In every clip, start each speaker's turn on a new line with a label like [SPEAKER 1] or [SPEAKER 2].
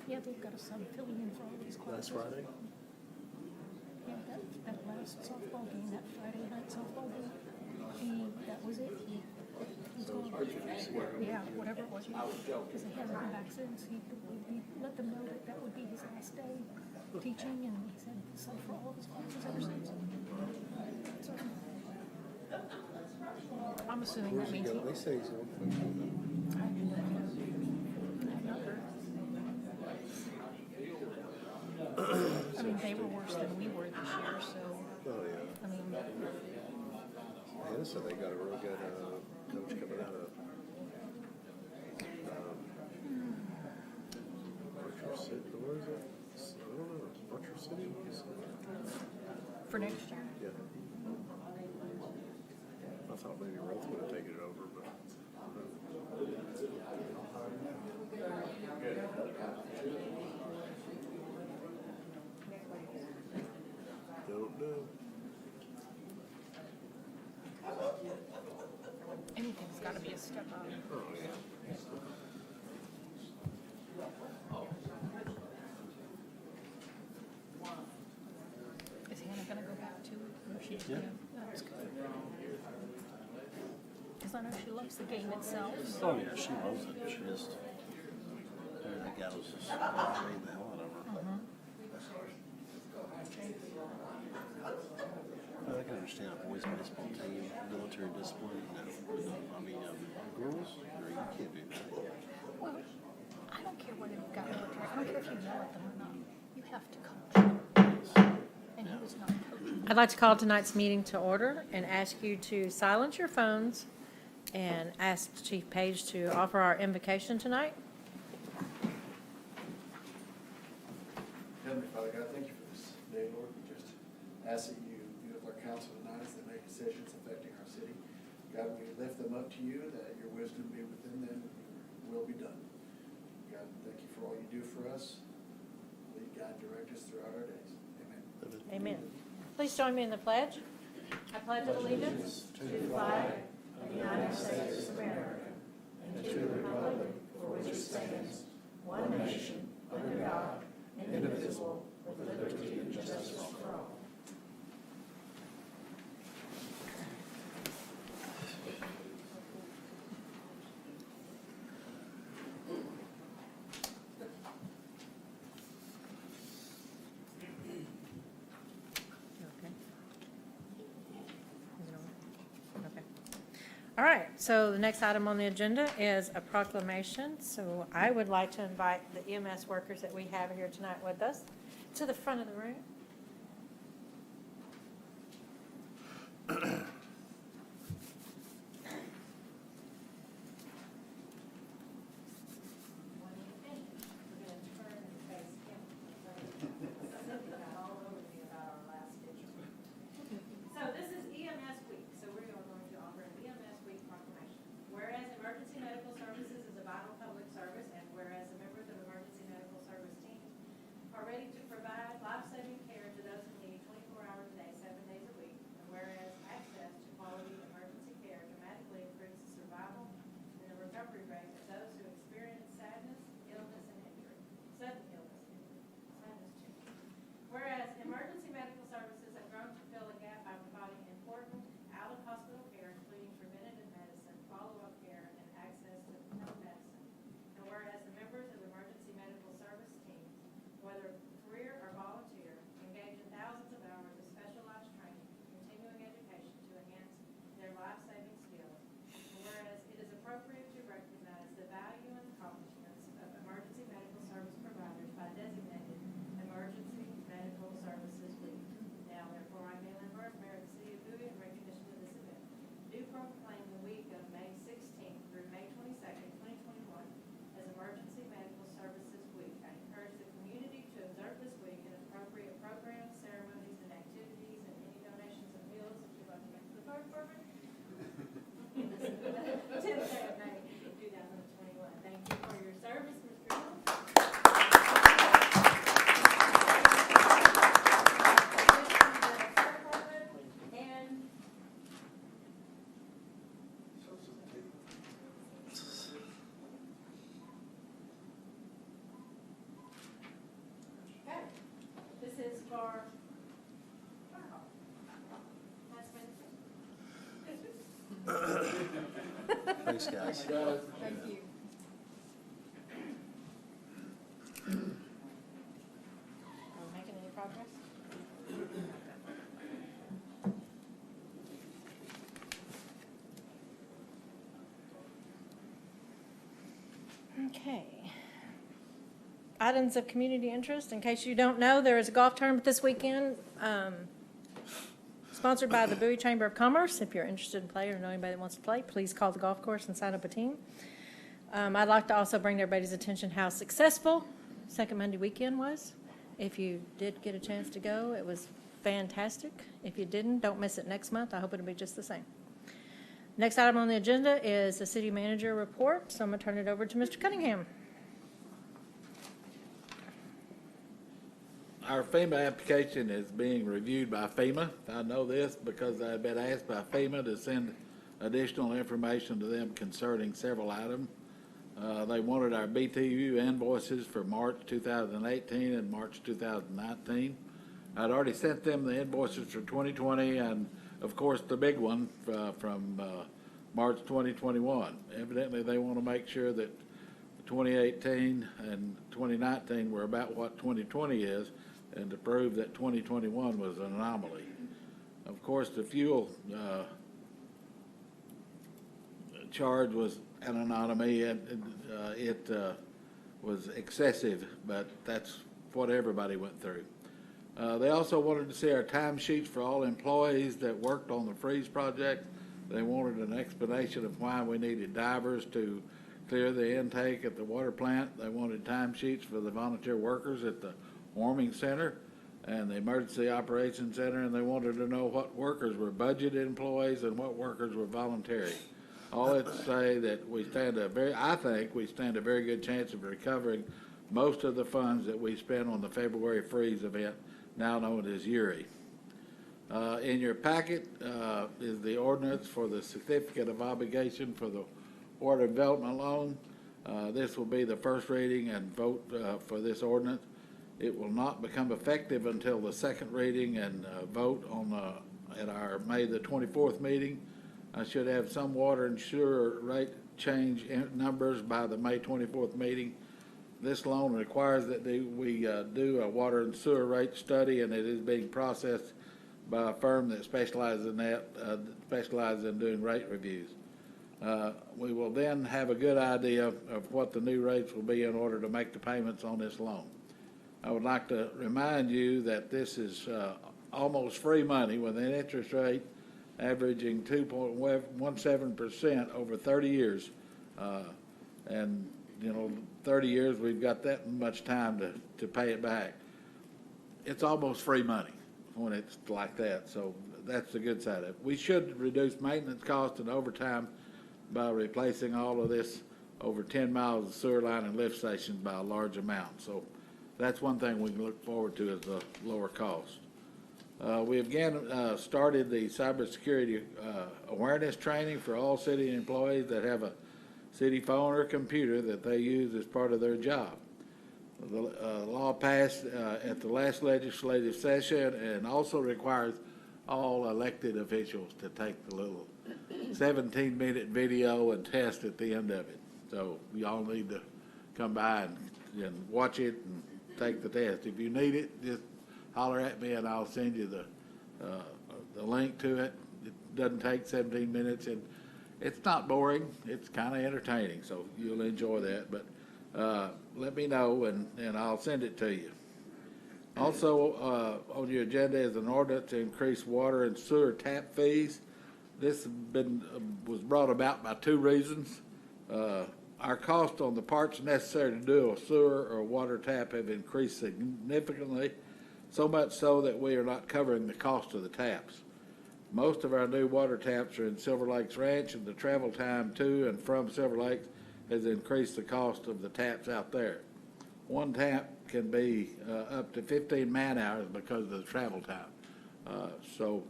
[SPEAKER 1] Yeah, they've got a sub filling in for all these classes.
[SPEAKER 2] Last Friday?
[SPEAKER 1] Yeah, that last softball game, that Friday night softball game, that was it. He's
[SPEAKER 2] So
[SPEAKER 1] going,
[SPEAKER 2] Richard was here.
[SPEAKER 1] yeah, whatever it was, because he hasn't come back since. He let them know that that would be his last day teaching, and he said so for all of his classes ever since. So, I'm assuming
[SPEAKER 2] Where's
[SPEAKER 1] that
[SPEAKER 2] he
[SPEAKER 1] means
[SPEAKER 2] going? They say he's going.
[SPEAKER 1] I've not heard. I mean, they were worse than we were this year, so,
[SPEAKER 2] Oh, yeah.
[SPEAKER 1] I mean,
[SPEAKER 2] Hannah said they got a real good coach coming out of Archer City. Where is it? I don't know. Archer City?
[SPEAKER 1] for next year.
[SPEAKER 2] Yeah. I thought maybe Roth would have taken it over, but don't know.
[SPEAKER 1] Anything's got to be a step up.
[SPEAKER 2] Oh, yeah.
[SPEAKER 1] Is Hannah going to go back to it? Or she's
[SPEAKER 2] Yeah.
[SPEAKER 1] That's good. Because I know she loves the game itself.
[SPEAKER 3] Oh yeah, she loves it. She just, the gals just made the hell out of her. I can understand a boys' baseball team, military discipline. No, I mean, girls, no, you can't do that.
[SPEAKER 1] Well, I don't care whether you've got military. I don't care if you know them or not. You have to coach. And he was not coaching.
[SPEAKER 4] I'd like to call tonight's meeting to order and ask you to silence your phones and ask Chief Page to offer our invocation tonight.
[SPEAKER 5] Heavenly Father God, thank you for this day, Lord. We just ask that you be with our council tonight as they make decisions affecting our city. God, we lift them up to you, that your wisdom be within them, and your will be done. God, thank you for all you do for us. Lead, guide, direct us throughout our days. Amen.
[SPEAKER 4] Amen. Please join me in the pledge. I pledge allegiance to the flag of the United States of America and to the republic for which it stands, one nation, under God, indivisible, with liberty and justice for all. All right, so the next item on the agenda is a proclamation. So I would like to invite the EMS workers that we have here tonight with us to the front of the room.
[SPEAKER 6] So this is EMS week, so we are going to offer an EMS week proclamation. Whereas emergency medical services is a vital public service, and whereas the members of emergency medical service teams are ready to provide life-saving care to those in need 24 hours a day, 7 days a week, and whereas accidents
[SPEAKER 3] Thanks, guys.
[SPEAKER 5] Guys,
[SPEAKER 1] Thank you.
[SPEAKER 4] Are we making any progress? Okay. Items of community interest. In case you don't know, there is a golf tournament this weekend, sponsored by the Bowie Chamber of Commerce. If you're interested in playing or know anybody that wants to play, please call the golf course and sign up a team. I'd like to also bring to everybody's attention how successful Second Monday weekend was. If you did get a chance to go, it was fantastic. If you didn't, don't miss it next month. I hope it'll be just the same. Next item on the agenda is the city manager report, so I'm going to turn it over to Mr. Cunningham.
[SPEAKER 7] Our FEMA application is being reviewed by FEMA. I know this because I've been asked by FEMA to send additional information to them concerning several items. They wanted our BTU invoices for March 2018 and March 2019. I'd already sent them the invoices for 2020 and, of course, the big one from March 2021. Evidently, they want to make sure that 2018 and 2019 were about what 2020 is, and to prove that 2021 was an anomaly. Of course, the fuel charge was an anomaly, and it was excessive, but that's what everybody went through. They also wanted to see our timesheets for all employees that worked on the freeze project. They wanted an explanation of why we needed divers to clear the intake at the water plant. They wanted timesheets for the volunteer workers at the warming center and the emergency operations center, and they wanted to know what workers were budgeted employees and what workers were voluntary. All that to say that I think we stand a very good chance of recovering most of the funds that we spent on the February freeze event, now known as URI. In your packet is the ordinance for the certificate of obligation for the water development loan. This will be the first reading and vote for this ordinance. It will not become effective until the second reading and vote on at our May the 24th meeting. I should have some water and sewer rate change numbers by the May 24th meeting. This loan requires that we do a water and sewer rate study, and it is being processed by a firm that specializes in that, specializes in doing rate reviews. We will then have a good idea of what the new rates will be in order to make the payments on this loan. I would like to remind you that this is almost free money with an interest rate averaging 2.17% over 30 years. And, 30 years, we've got that much time to pay it back. It's almost free money when it's like that, so that's the good side of it. We should reduce maintenance costs and overtime by replacing all of this over 10 miles of sewer line and lift stations by a large amount. So that's one thing we can look forward to is the lower cost. We again started the cybersecurity awareness training for all city employees that have a city phone or computer that they use as part of their job. The law passed at the last legislative session and also requires all elected officials to take the little 17-minute video and test at the end of it. So y'all need to come by and watch it and take the test. If you need it, just holler at me and I'll send you the link to it. It doesn't take 17 minutes, and it's not boring. It's kind of entertaining, so you'll enjoy that. But let me know, and I'll send it to you. Also, on your agenda is an ordinance to increase water and sewer tap fees. This was brought about by two reasons. Our cost on the parts necessary to do a sewer or water tap have increased significantly, so much so that we are not covering the cost of the taps. Most of our new water taps are in Silver Lakes Ranch, and the travel time to and from Silver Lakes has increased the cost of the taps out there. One tap can be up to 15 man-hours because of the travel time. So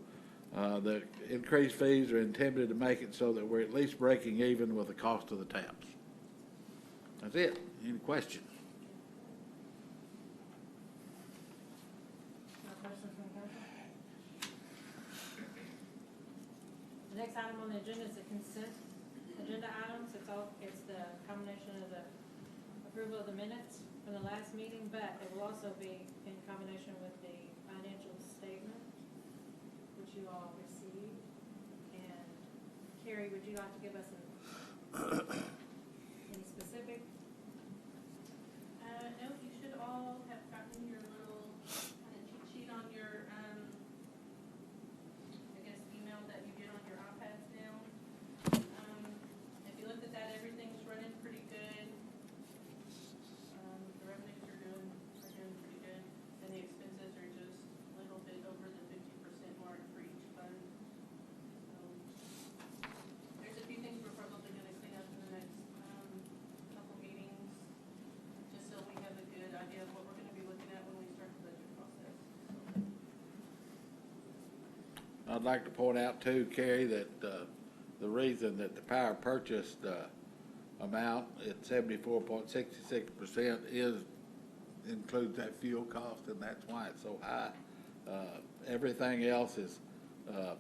[SPEAKER 7] the increased fees are intended to make it so that we're at least breaking even with the cost of the taps. That's it. Any questions?
[SPEAKER 4] No questions from the council? The next item on the agenda is the consent
[SPEAKER 6] agenda items. It's the combination of the approval of the minutes from the last meeting, but it will also be in combination with the financial statement, which you all received. And Carrie, would you like to give us any specific?
[SPEAKER 8] No, you should all have gotten your little kind of cheat sheet on your, I guess, email that you get on your iPads now. If you looked at that, everything's running pretty good. The revenues are doing pretty good, and the expenses are just a little bit over the 50% mark for each fund. So there's a few things we're probably going to clean up in the next couple meetings, just so we have a good idea of what we're going to be looking at when we start the budget process.
[SPEAKER 7] I'd like to point out too, Carrie, that the reason that the power purchase amount at 74.66% includes that fuel cost, and that's why it's so high. Everything else is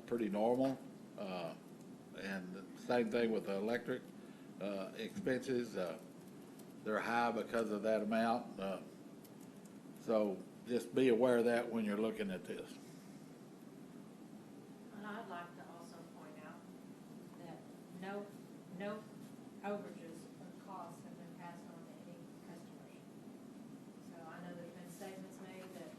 [SPEAKER 7] pretty normal, and the same thing with the electric expenses. They're high because of that amount. So just be aware of that when you're looking at this.
[SPEAKER 6] And I'd like to also point out that no overages or costs have been passed on to any customers. So I know there's been statements made that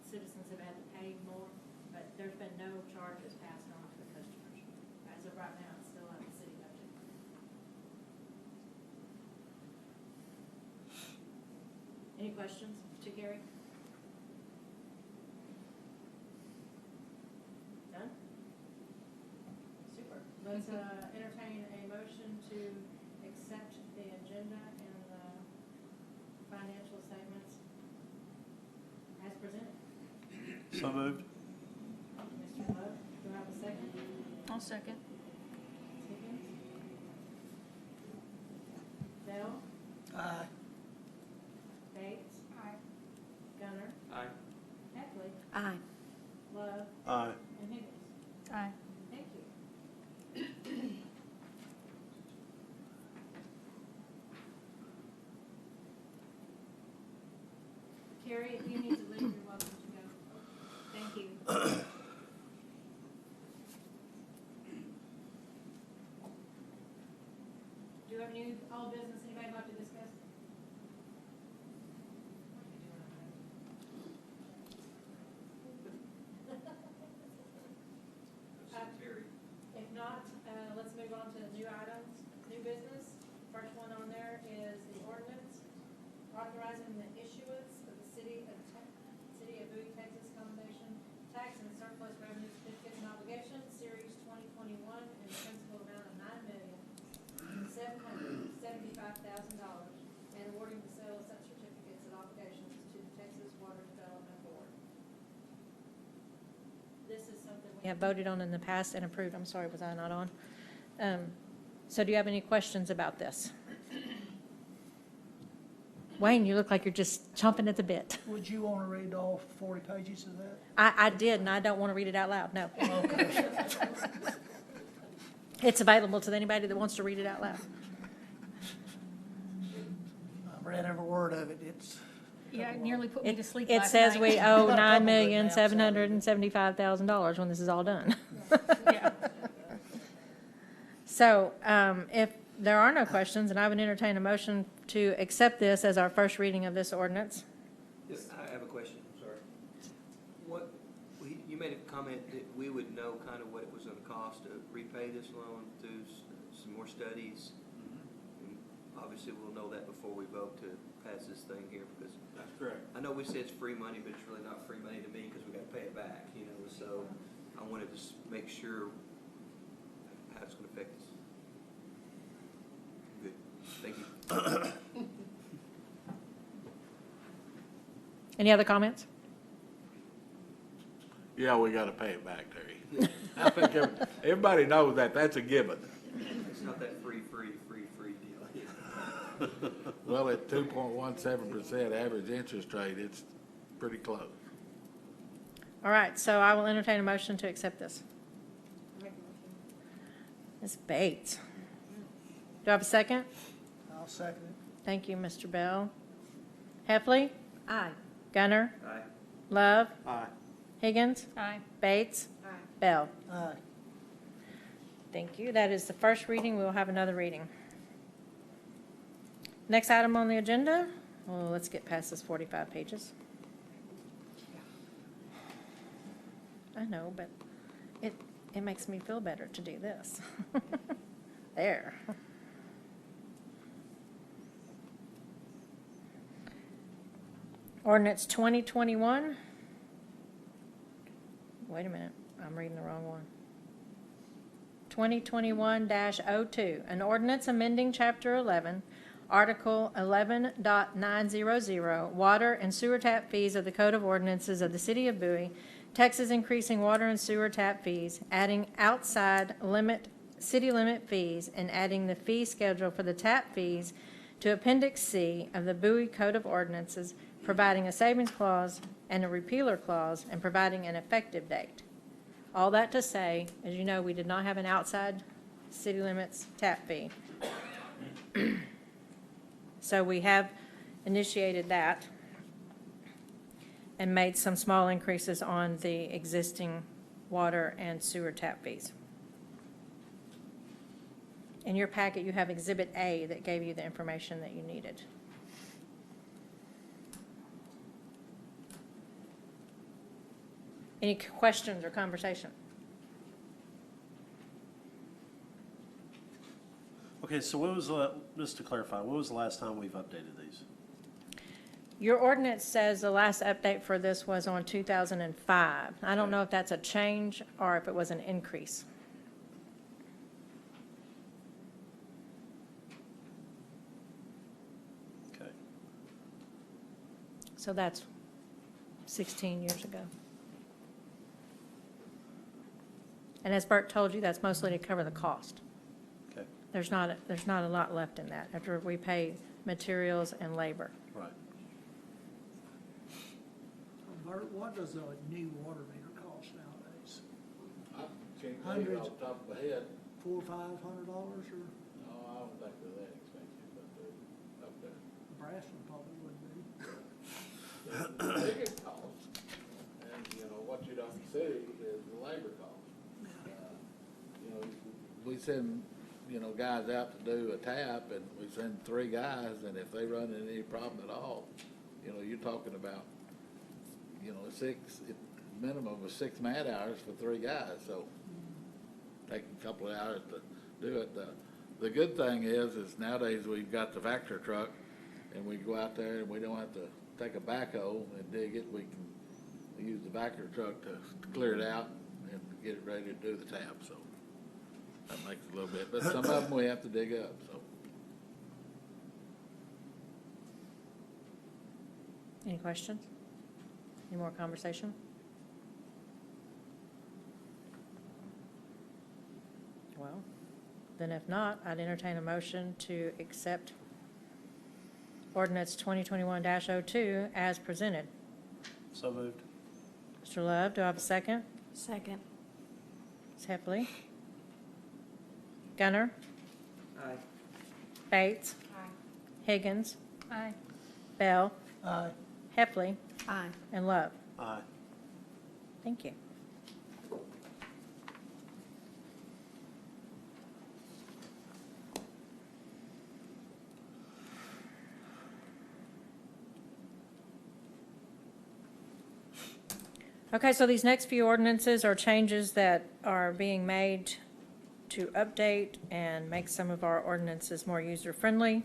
[SPEAKER 6] citizens have had to pay more, but there's been no charges passed on to the customers. As of right now, it's still out of the city budget. Any questions to Gary? Done? Super. Let's entertain a motion to accept the agenda and the financial statements as presented.
[SPEAKER 9] So moved.
[SPEAKER 6] Mr. Love, do I have a second?
[SPEAKER 1] I'll second.
[SPEAKER 6] Higgins? Dell?
[SPEAKER 9] Aye.
[SPEAKER 6] Bates? Aye. Gunner?
[SPEAKER 9] Aye.
[SPEAKER 6] Heffley?
[SPEAKER 1] Aye.
[SPEAKER 6] Love?
[SPEAKER 9] Aye.
[SPEAKER 6] And Higgins?
[SPEAKER 1] Aye.
[SPEAKER 6] Thank you. Carrie, if you need to leave, you're welcome to go. Thank you. Do you have any all business anybody would like to discuss? If not, let's move on to new items, new business. First one on there is the ordinance authorizing the issuance of the City of Bowie, Texas combination tax and surplus revenue certificates and obligations, Series 2021, in the principal amount of $9,775,000, and awarding the sale of such certificates and obligations to the Texas Water Development Board. This is something we have voted on in the past and approved. I'm sorry, was I not on? So do you have any questions about this? Wayne, you look like you're just chomping at the bit.
[SPEAKER 9] Would you want to read all 40 pages of that?
[SPEAKER 6] I did, and I don't want to read it out loud, no.
[SPEAKER 9] Okay.
[SPEAKER 6] It's available to anybody that wants to read it out loud.
[SPEAKER 9] I've read every word of it. It's.
[SPEAKER 1] Yeah, it nearly put me to sleep
[SPEAKER 6] It
[SPEAKER 1] last
[SPEAKER 6] says
[SPEAKER 1] night.
[SPEAKER 6] we owe
[SPEAKER 9] Got a couple good naps out of it.
[SPEAKER 6] $9,775,000 when this is all done.
[SPEAKER 1] Yeah.
[SPEAKER 6] So if there are no questions, then I would entertain a motion to accept this as our first reading of this ordinance.
[SPEAKER 10] Yes, I have a question, I'm sorry. You made a comment that we would know kind of what it was going to cost to repay this loan through some more studies. And obviously, we'll know that before we vote to pass this thing here, because.
[SPEAKER 11] That's correct.
[SPEAKER 10] I know we say it's free money, but it's really not free money to me, because we got to pay it back, so I wanted to make sure how it's going to affect us. Good, thank you.
[SPEAKER 6] Any other comments?
[SPEAKER 7] Yeah, we gotta pay it back, Terry. I think everybody knows that, that's a given.
[SPEAKER 10] It's not that free deal.
[SPEAKER 7] Well, at 2.17% average interest rate, it's pretty close.
[SPEAKER 6] All right, so I will entertain a motion to accept this. Ms. Bates.
[SPEAKER 4] Do I have a second?
[SPEAKER 9] I'll second it.
[SPEAKER 4] Thank you, Mr. Bell. Heffley?
[SPEAKER 1] Aye.
[SPEAKER 4] Gunner?
[SPEAKER 10] Aye.
[SPEAKER 4] Love?
[SPEAKER 3] Aye.
[SPEAKER 4] Higgins?
[SPEAKER 1] Aye.
[SPEAKER 4] Bates?
[SPEAKER 6] Aye.
[SPEAKER 4] Bell?
[SPEAKER 9] Aye.
[SPEAKER 4] Thank you. That is the first reading. We will have another reading. Next item on the agenda. Well, let's get past this 45 pages. I know, but it makes me feel better to do this. There. Ordinance 2021. Wait a minute, I'm reading the wrong one. 2021-02, an ordinance amending Chapter 11, Article 11.900, water and sewer tap fees of the Code of Ordinances of the City of Bowie, Texas, increasing water and sewer tap fees, adding outside city limit fees, and adding the fee schedule for the tap fees to Appendix C of the Bowie Code of Ordinances, providing a savings clause and a repealer clause, and providing an effective date. All that to say, as you know, we did not have an outside city limits tap fee. So we have initiated that and made some small increases on the existing water and sewer tap fees. In your packet, you have Exhibit A that gave you the information that you needed. Any questions or conversation?
[SPEAKER 3] Okay, so just to clarify, what was the last time we've updated these?
[SPEAKER 4] Your ordinance says the last update for this was on 2005. I don't know if that's a change or if it was an increase.
[SPEAKER 3] Okay.
[SPEAKER 4] So that's 16 years ago. And as Bert told you, that's mostly to cover the cost.
[SPEAKER 3] Okay,
[SPEAKER 4] There's not a lot left in that after we pay materials and labor.
[SPEAKER 3] right.
[SPEAKER 9] Bert, what does a new water meter cost nowadays?
[SPEAKER 7] I can't tell you off the top of my head.
[SPEAKER 9] $400 or $500 or
[SPEAKER 7] No, I don't think they're that expensive, but they're up there.
[SPEAKER 9] the brass one probably would be.
[SPEAKER 7] The biggest cost, and you know, what you don't see is the labor cost. You know, we send, you know, guys out to do a tap, and we send 3 guys, and if they run into any problem at all, you know, you're talking about, you know, minimum of 6 man hours for 3 guys, so take a couple of hours to do it. The good thing is nowadays we've got the Vector truck, and we go out there and we don't have to take a backhoe and dig it. We can use the Vector truck to clear it out and get it ready to do the tap, so that makes it a little bit, but some of them we have to dig up, so.
[SPEAKER 4] Any questions? Any more conversation? Well, then if not, I'd entertain a motion to accept ordinance 2021-02 as presented.
[SPEAKER 3] So moved.
[SPEAKER 4] Mr. Love, do I have a second?
[SPEAKER 1] Second.
[SPEAKER 4] Ms. Heffley? Gunner?
[SPEAKER 10] Aye.
[SPEAKER 4] Bates?
[SPEAKER 6] Aye.
[SPEAKER 4] Higgins?
[SPEAKER 1] Aye.
[SPEAKER 4] Bell?
[SPEAKER 9] Aye.
[SPEAKER 4] Heffley?
[SPEAKER 1] Aye.
[SPEAKER 4] And Love?
[SPEAKER 3] Aye.
[SPEAKER 4] Thank you. Okay, so these next few ordinances are changes that are being made to update and make some of our ordinances more user-friendly.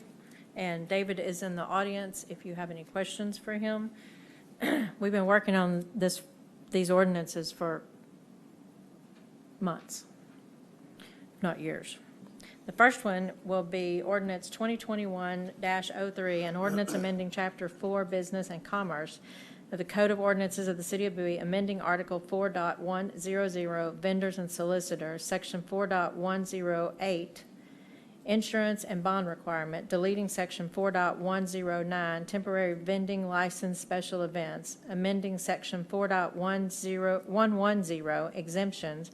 [SPEAKER 4] And David is in the audience if you have any questions for him. We've been working on these ordinances for months, not years. The first one will be ordinance 2021-03, an ordinance amending Chapter 4, Business and Commerce of the Code of Ordinances of the City of Bowie, amending Article 4.100, Vendors and Solicitors, Section 4.108, Insurance and Bond Requirement, deleting Section 4.109, Temporary Vending License Special Events, amending Section 4.110, Exemptions,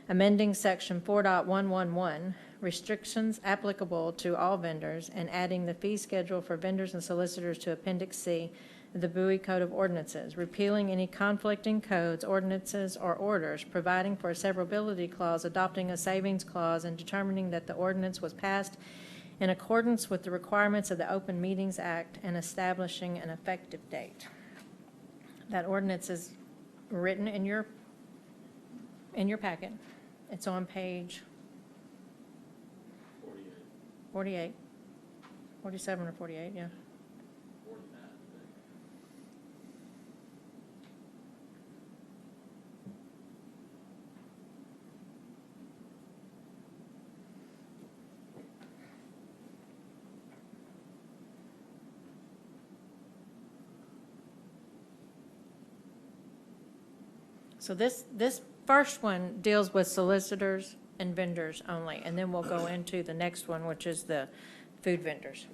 [SPEAKER 4] amending Section 4.111, restrictions applicable to all vendors, and adding the fee schedule for vendors and solicitors to Appendix C of the Bowie Code of Ordinances, repealing any conflicting codes, ordinances, or orders, providing for a severability clause, adopting a savings clause, and determining that the ordinance was passed in accordance with the requirements of the Open Meetings Act, and establishing an effective date. That ordinance is written in your packet. It's on page 48, 47 or 48, yeah. So this first one deals with solicitors and vendors only, and then we'll go into the next one, which is the food vendors,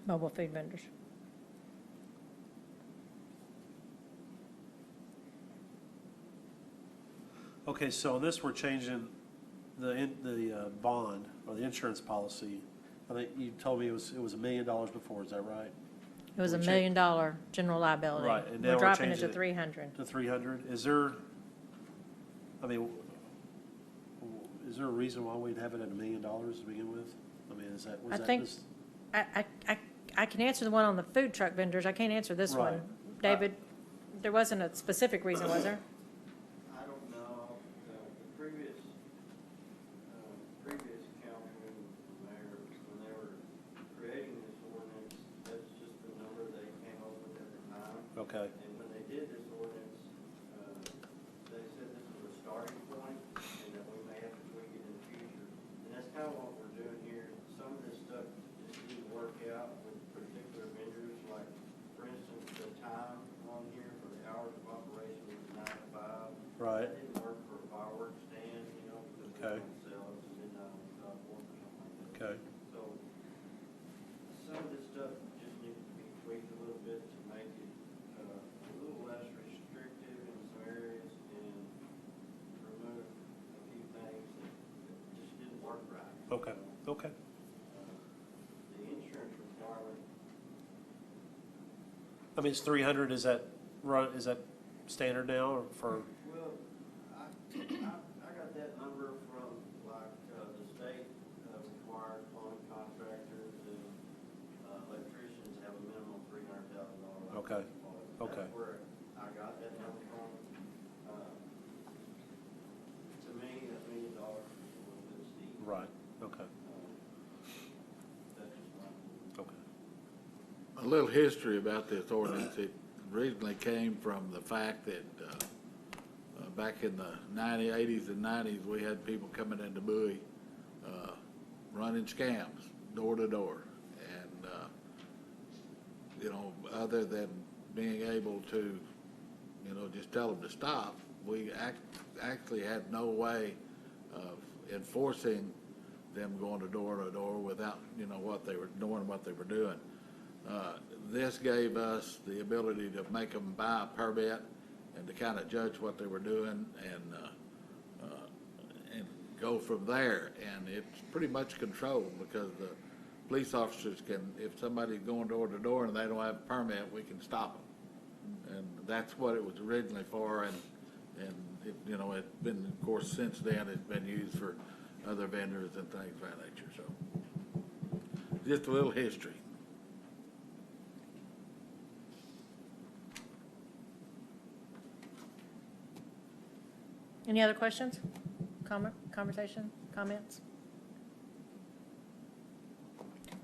[SPEAKER 4] mobile food vendors.
[SPEAKER 11] Okay, so on this, we're changing the bond or the insurance policy. I think you told me it was $1 million before, is that right?
[SPEAKER 4] It was
[SPEAKER 11] We
[SPEAKER 4] $1
[SPEAKER 11] cha-
[SPEAKER 4] million general liability.
[SPEAKER 11] Right, and now
[SPEAKER 4] We're
[SPEAKER 11] we're
[SPEAKER 4] dropping it to
[SPEAKER 11] changing it
[SPEAKER 4] 300.
[SPEAKER 11] To 300? Is there a reason why we'd have it at $1 million to begin with? I mean, was
[SPEAKER 4] I
[SPEAKER 11] that
[SPEAKER 4] think-
[SPEAKER 11] just?
[SPEAKER 4] I can answer the one on the food truck vendors. I can't answer this one.
[SPEAKER 11] Right.
[SPEAKER 4] David, there wasn't a specific reason, was there?
[SPEAKER 10] I don't know, the previous council, mayor, when they were creating this ordinance, that's just the number they came up with at the time.
[SPEAKER 11] Okay,
[SPEAKER 10] And when they did this ordinance, they said this was a starting point, and that we may have to tweak it in the future. And that's kind of what we're doing here. Some of this stuff just didn't work out with particular vendors, like, for instance, the time on here for the hours of operation was 9 to 5.
[SPEAKER 11] right,
[SPEAKER 10] That didn't work for a fireworks stand, you know, because we
[SPEAKER 11] Okay.
[SPEAKER 10] don't sell it to midnight on stop work or something like that.
[SPEAKER 11] okay,
[SPEAKER 10] So, some of this stuff just needs to be tweaked a little bit to make it, a little less restrictive in some areas and remove a few things that just didn't work right.
[SPEAKER 11] okay, okay.
[SPEAKER 10] The insurance requirement,
[SPEAKER 11] I mean, it's 300, is that standard now or for,
[SPEAKER 10] well, I got that number from like, the state requires plumbing contractors and electricians have a minimum $300,000.
[SPEAKER 11] Okay, okay.
[SPEAKER 10] That's where I got that number from. To me, $1 million is a little bit steep.
[SPEAKER 11] right, okay,
[SPEAKER 10] That's just my.
[SPEAKER 11] okay.
[SPEAKER 7] A little history about this ordinance. It originally came from the fact that back in the 80s and 90s, we had people coming into Bowie running scams door to door. And, other than being able to, just tell them to stop, we actually had no way of enforcing them going to door without, what they were doing. This gave us the ability to make them buy a permit and to kind of judge what they were doing and go from there. And it's pretty much controlled because the police officers can, if somebody's going door to door and they don't have a permit, we can stop them. And that's what it was originally for. And it, it's been, of course, since then, it's been used for other vendors and things of that nature. So just a little history.
[SPEAKER 4] Any other questions? Conversation? Comments?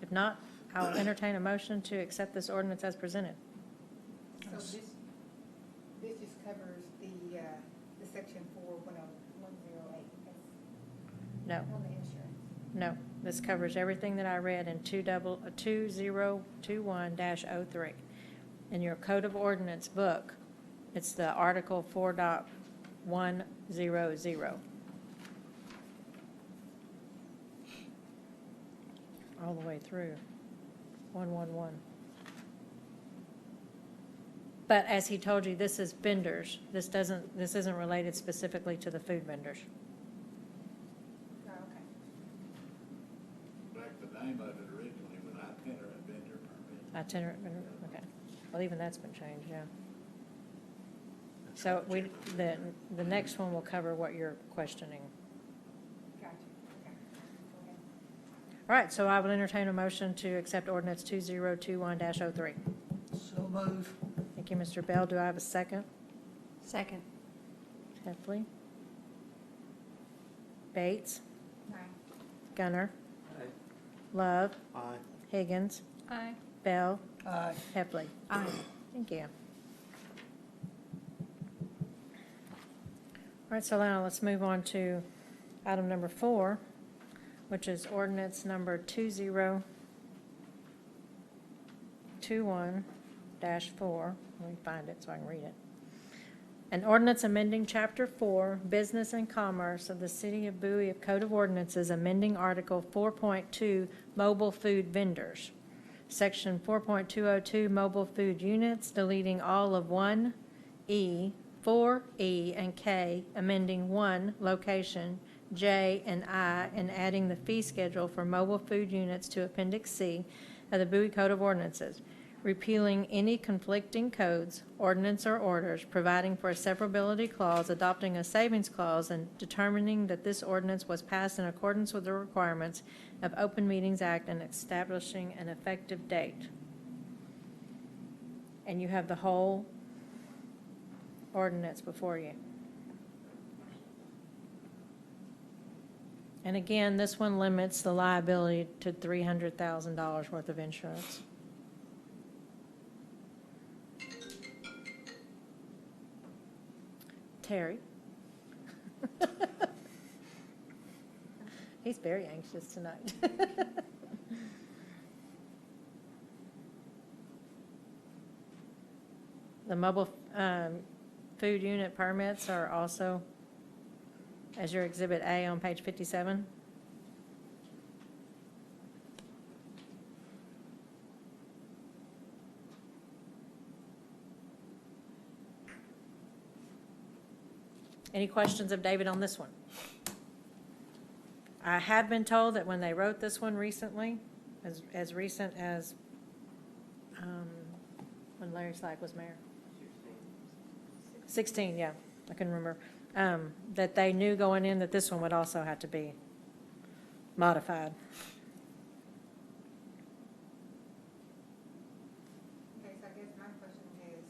[SPEAKER 4] If not, I'll entertain a motion to accept this ordinance as presented.
[SPEAKER 12] So this just covers the section 41008,
[SPEAKER 4] No,
[SPEAKER 12] on the insurance.
[SPEAKER 4] no. This covers everything that I read in 2021-03. In your Code of Ordinance book, it's the Article 4.100. All the way through, 111. But as he told you, this is vendors. This isn't related specifically to the food vendors.
[SPEAKER 12] Oh, okay.
[SPEAKER 4] Itinerant, okay. Well, even that's been changed, yeah. So the next one will cover what you're questioning.
[SPEAKER 12] Gotcha, okay. Go ahead.
[SPEAKER 4] All right, so I will entertain a motion to accept ordinance 2021-03.
[SPEAKER 9] So move.
[SPEAKER 4] Thank you, Mr. Bell. Do I have a second?
[SPEAKER 1] Second.
[SPEAKER 4] Heffley? Bates?
[SPEAKER 12] Aye.
[SPEAKER 4] Gunner? Love?
[SPEAKER 3] Aye.
[SPEAKER 4] Higgins?
[SPEAKER 1] Aye.
[SPEAKER 4] Bell?
[SPEAKER 9] Aye.
[SPEAKER 4] Heffley?
[SPEAKER 1] Aye.
[SPEAKER 4] Thank you. All right, so now let's move on to item number 4, which is ordinance number 2021-4. Let me find it so I can read it. An ordinance amending Chapter 4, Business and Commerce of the City of Bowie of Code of Ordinances, amending Article 4.2, Mobile Food Vendors. Section 4.202, Mobile Food Units, deleting all of 1E, 4E, and K, amending 1, Location, J, and I, and adding the fee schedule for mobile food units to Appendix C of the Bowie Code of Ordinances, repealing any conflicting codes, ordinance, or orders, providing for a severability clause, adopting a savings clause, and determining that this ordinance was passed in accordance with the requirements of Open Meetings Act and establishing an effective date. And you have the whole ordinance before you. And again, this one limits the liability to $300,000 worth of insurance. Terry? He's very anxious tonight. The mobile food unit permits are also, as your Exhibit A on page 57. Any questions of David on this one? I have been told that when they wrote this one recently, as recent as when Larry Slack was mayor. 16, yeah, I couldn't remember. That they knew going in that this one would also have to be modified.
[SPEAKER 12] Okay, so I guess my question is,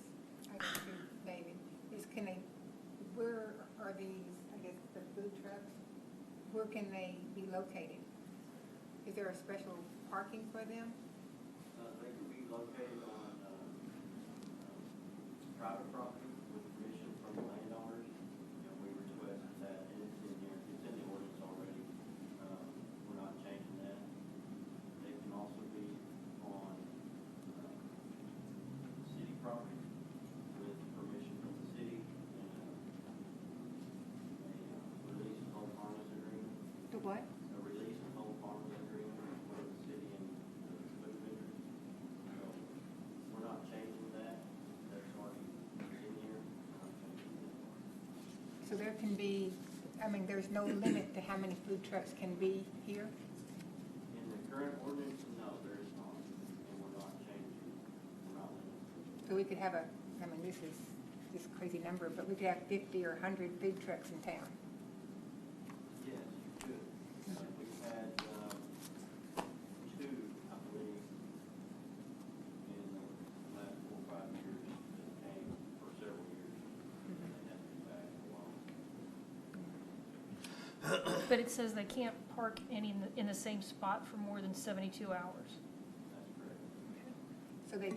[SPEAKER 12] I guess to David, is can they, where are these, I guess, the food trucks, where can they be located? Is there a special parking for them?
[SPEAKER 10] They can be located on, private property with permission from the landowners. We requested that, and it's in here, it's in the ordinance already. We're not changing that. They can also be on, city property with permission from the city and, a release and hold harmless agreement.
[SPEAKER 12] The what?
[SPEAKER 10] A release and hold harmless agreement with the city and the food vendors. So we're not changing that. That's already in here. We're not changing that.
[SPEAKER 12] So there can be, I mean, there's no limit to how many food trucks can be here?
[SPEAKER 10] In the current ordinance, no, there is not, and we're not changing, we're not limiting.
[SPEAKER 12] So we could have a, I mean, this is just a crazy number, but we could have 50 or 100 food trucks in town.
[SPEAKER 10] Yes, you could. We've had, two, I believe, in the last 4 or 5 years that came for several years. And they had to be back a while.
[SPEAKER 1] But it says they can't park any in the same spot for more than 72 hours.
[SPEAKER 10] That's correct.
[SPEAKER 12] So they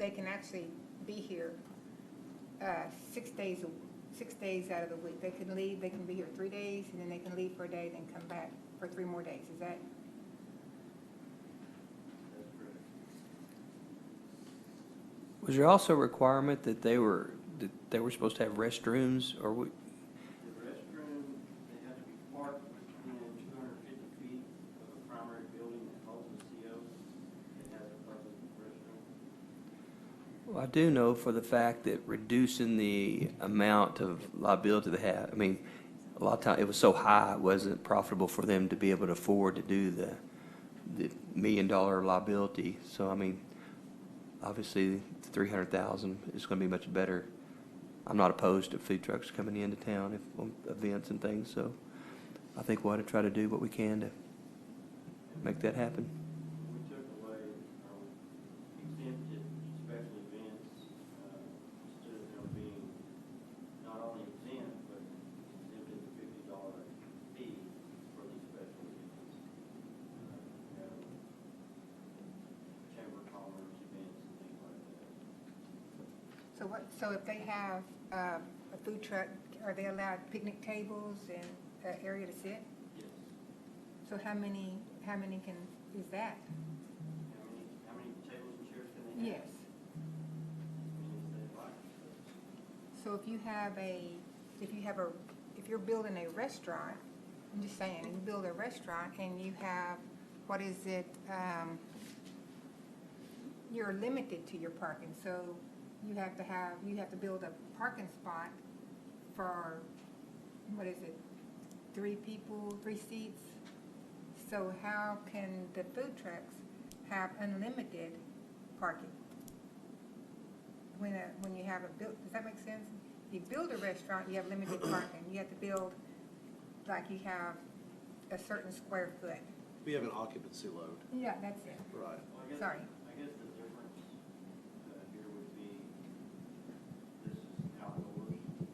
[SPEAKER 12] can actually be here 6 days, 6 days out of the week. They can leave, they can be here 3 days, and then they can leave for a day, then come back for 3 more days. Is that?
[SPEAKER 10] That's correct.
[SPEAKER 13] Was there also a requirement that they were supposed to have restrooms, or
[SPEAKER 10] The restroom, they have to be parked within 250 feet of a primary building that holds a CO. It has a public restroom.
[SPEAKER 13] well, I do know for the fact that reducing the amount of liability they have, I mean, a lot of times it was so high, it wasn't profitable for them to be able to afford to do the $1 million liability. So, I mean, obviously, 300,000 is going to be much better. I'm not opposed to food trucks coming into town on events and things, so I think we ought to try to do what we can to make that happen.
[SPEAKER 10] We took away, exempted special events, instead of them being not only exempt, but exempted the $50 fee for these special events. Chamber of Commerce events and things like that.
[SPEAKER 12] So if they have a food truck, are they allowed picnic tables and an area to sit?
[SPEAKER 10] Yes.
[SPEAKER 12] So how many is that?
[SPEAKER 10] How many tables and chairs can they have?
[SPEAKER 12] Yes.
[SPEAKER 10] As many as they like.
[SPEAKER 12] So if you're building a restaurant, I'm just saying, you build a restaurant and you have, you're limited to your parking, so you have to build a parking spot for, 3 people, 3 seats? So how can the food trucks have unlimited parking? When you have does that make sense? You build a restaurant, you have limited parking. You have to build, like you have a certain square foot.
[SPEAKER 11] We have an occupancy load.
[SPEAKER 12] Yeah, that's it.
[SPEAKER 11] Right.
[SPEAKER 10] Well,
[SPEAKER 12] Sorry.
[SPEAKER 10] I guess the difference here would be, this is outdoors, and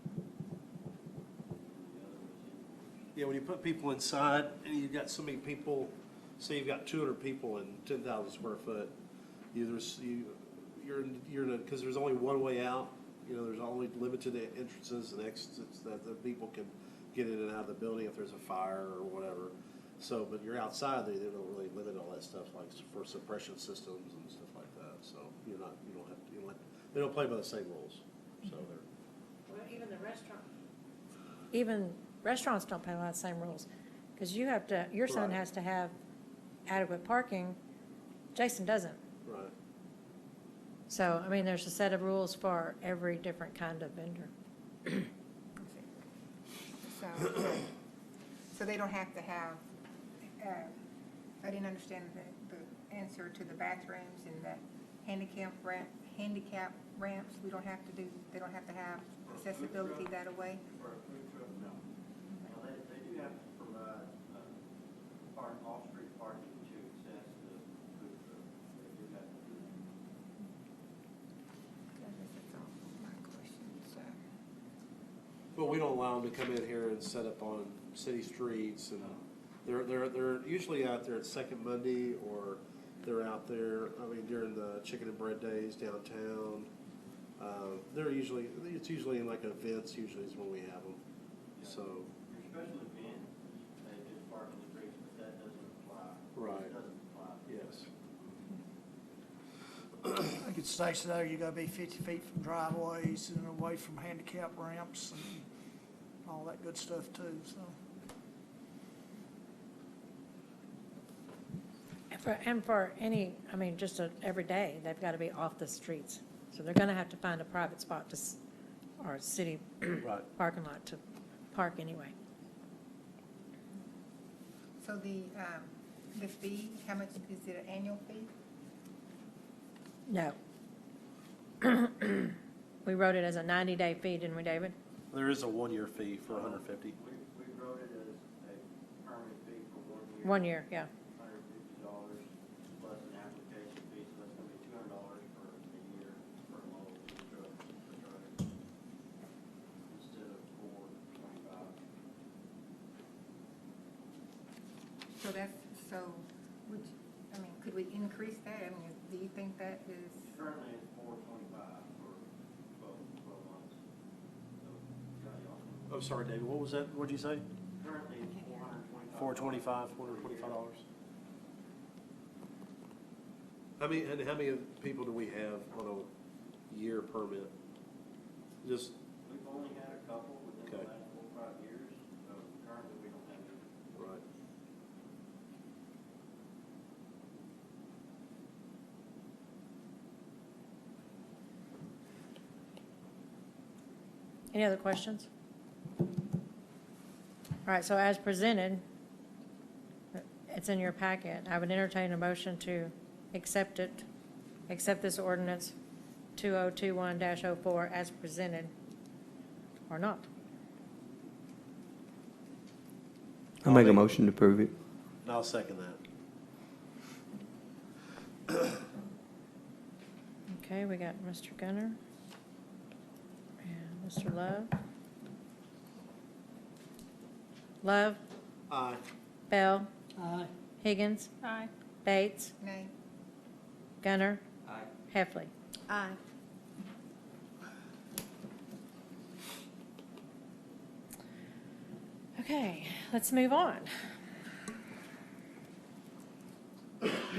[SPEAKER 10] the other was indoors.
[SPEAKER 11] Yeah, when you put people inside and you've got so many people, say you've got 200 people in 10,000 square foot, you're in a, because there's only one way out. There's only limited entrances and exits that the people can get in and out of the building if there's a fire or whatever. So, but you're outside, they don't really limit all that stuff, like for suppression systems and stuff like that. So they don't play by the same rules. So they're.
[SPEAKER 4] Well, even restaurants don't play by the same rules, because your son
[SPEAKER 11] Right.
[SPEAKER 4] has to have adequate parking. Jason doesn't.
[SPEAKER 11] Right.
[SPEAKER 4] So, I mean, there's a set of rules for every different kind of vendor.
[SPEAKER 12] So they don't have to have, I didn't understand the answer to the bathrooms and the handicap ramps. They don't have to have accessibility that way?
[SPEAKER 10] For a food truck, no. Now, they do have to provide off-street parking to access the food truck. They do have to do that.
[SPEAKER 12] I guess that's all my questions.
[SPEAKER 11] But we don't allow them to come in here and set up on city streets, and they're usually out there at Second Monday, or they're out there, during the chicken and bread days downtown. It's usually in like events, usually is when we have them, so.
[SPEAKER 10] Your special event, they just park in the streets, but that doesn't apply.
[SPEAKER 11] Right.
[SPEAKER 10] It doesn't apply.
[SPEAKER 11] Yes.
[SPEAKER 9] I think it states there you gotta be 50 feet from driveways and away from handicap ramps and all that good stuff too, so.
[SPEAKER 4] And for any, just every day, they've got to be off the streets. So they're going to have to find a private spot or a city
[SPEAKER 11] Right.
[SPEAKER 4] parking lot to park anyway.
[SPEAKER 12] So the fee, how much, is it an annual fee?
[SPEAKER 4] No. We wrote it as a 90-day fee, didn't we, David?
[SPEAKER 11] There is a 1-year fee for 150.
[SPEAKER 10] We wrote it as a permanent fee for 1 year.
[SPEAKER 4] 1 year, yeah.
[SPEAKER 10] $150 plus an application fee, so that's gonna be $200 for a year for a local food truck instead of $425.
[SPEAKER 12] Could we increase that? Do you think that is?
[SPEAKER 10] Currently, it's $425 for 12 months. So, got y'all.
[SPEAKER 11] Oh, sorry, David, what was that? What'd you say?
[SPEAKER 10] Currently, it's $425.
[SPEAKER 11] $425. How many people do we have on a year permit? Just,
[SPEAKER 10] We've only had a couple within the
[SPEAKER 11] Okay.
[SPEAKER 10] last 4 or 5 years, so currently we don't have any.
[SPEAKER 11] right.
[SPEAKER 4] Any other questions? All right, so as presented, It's in your packet. I would entertain a motion to accept it, accept this ordinance 2021-04 as presented, or not.
[SPEAKER 13] I'll make a motion to approve it.
[SPEAKER 11] I'll second that.
[SPEAKER 4] Okay, we got Mr. Gunner and Mr. Love. Love,
[SPEAKER 11] Aye.
[SPEAKER 4] Bell. Higgins,
[SPEAKER 1] Aye.
[SPEAKER 4] Bates,
[SPEAKER 12] Nay.
[SPEAKER 4] Gunner. Heffley.
[SPEAKER 12] Aye.
[SPEAKER 4] Okay, let's move on.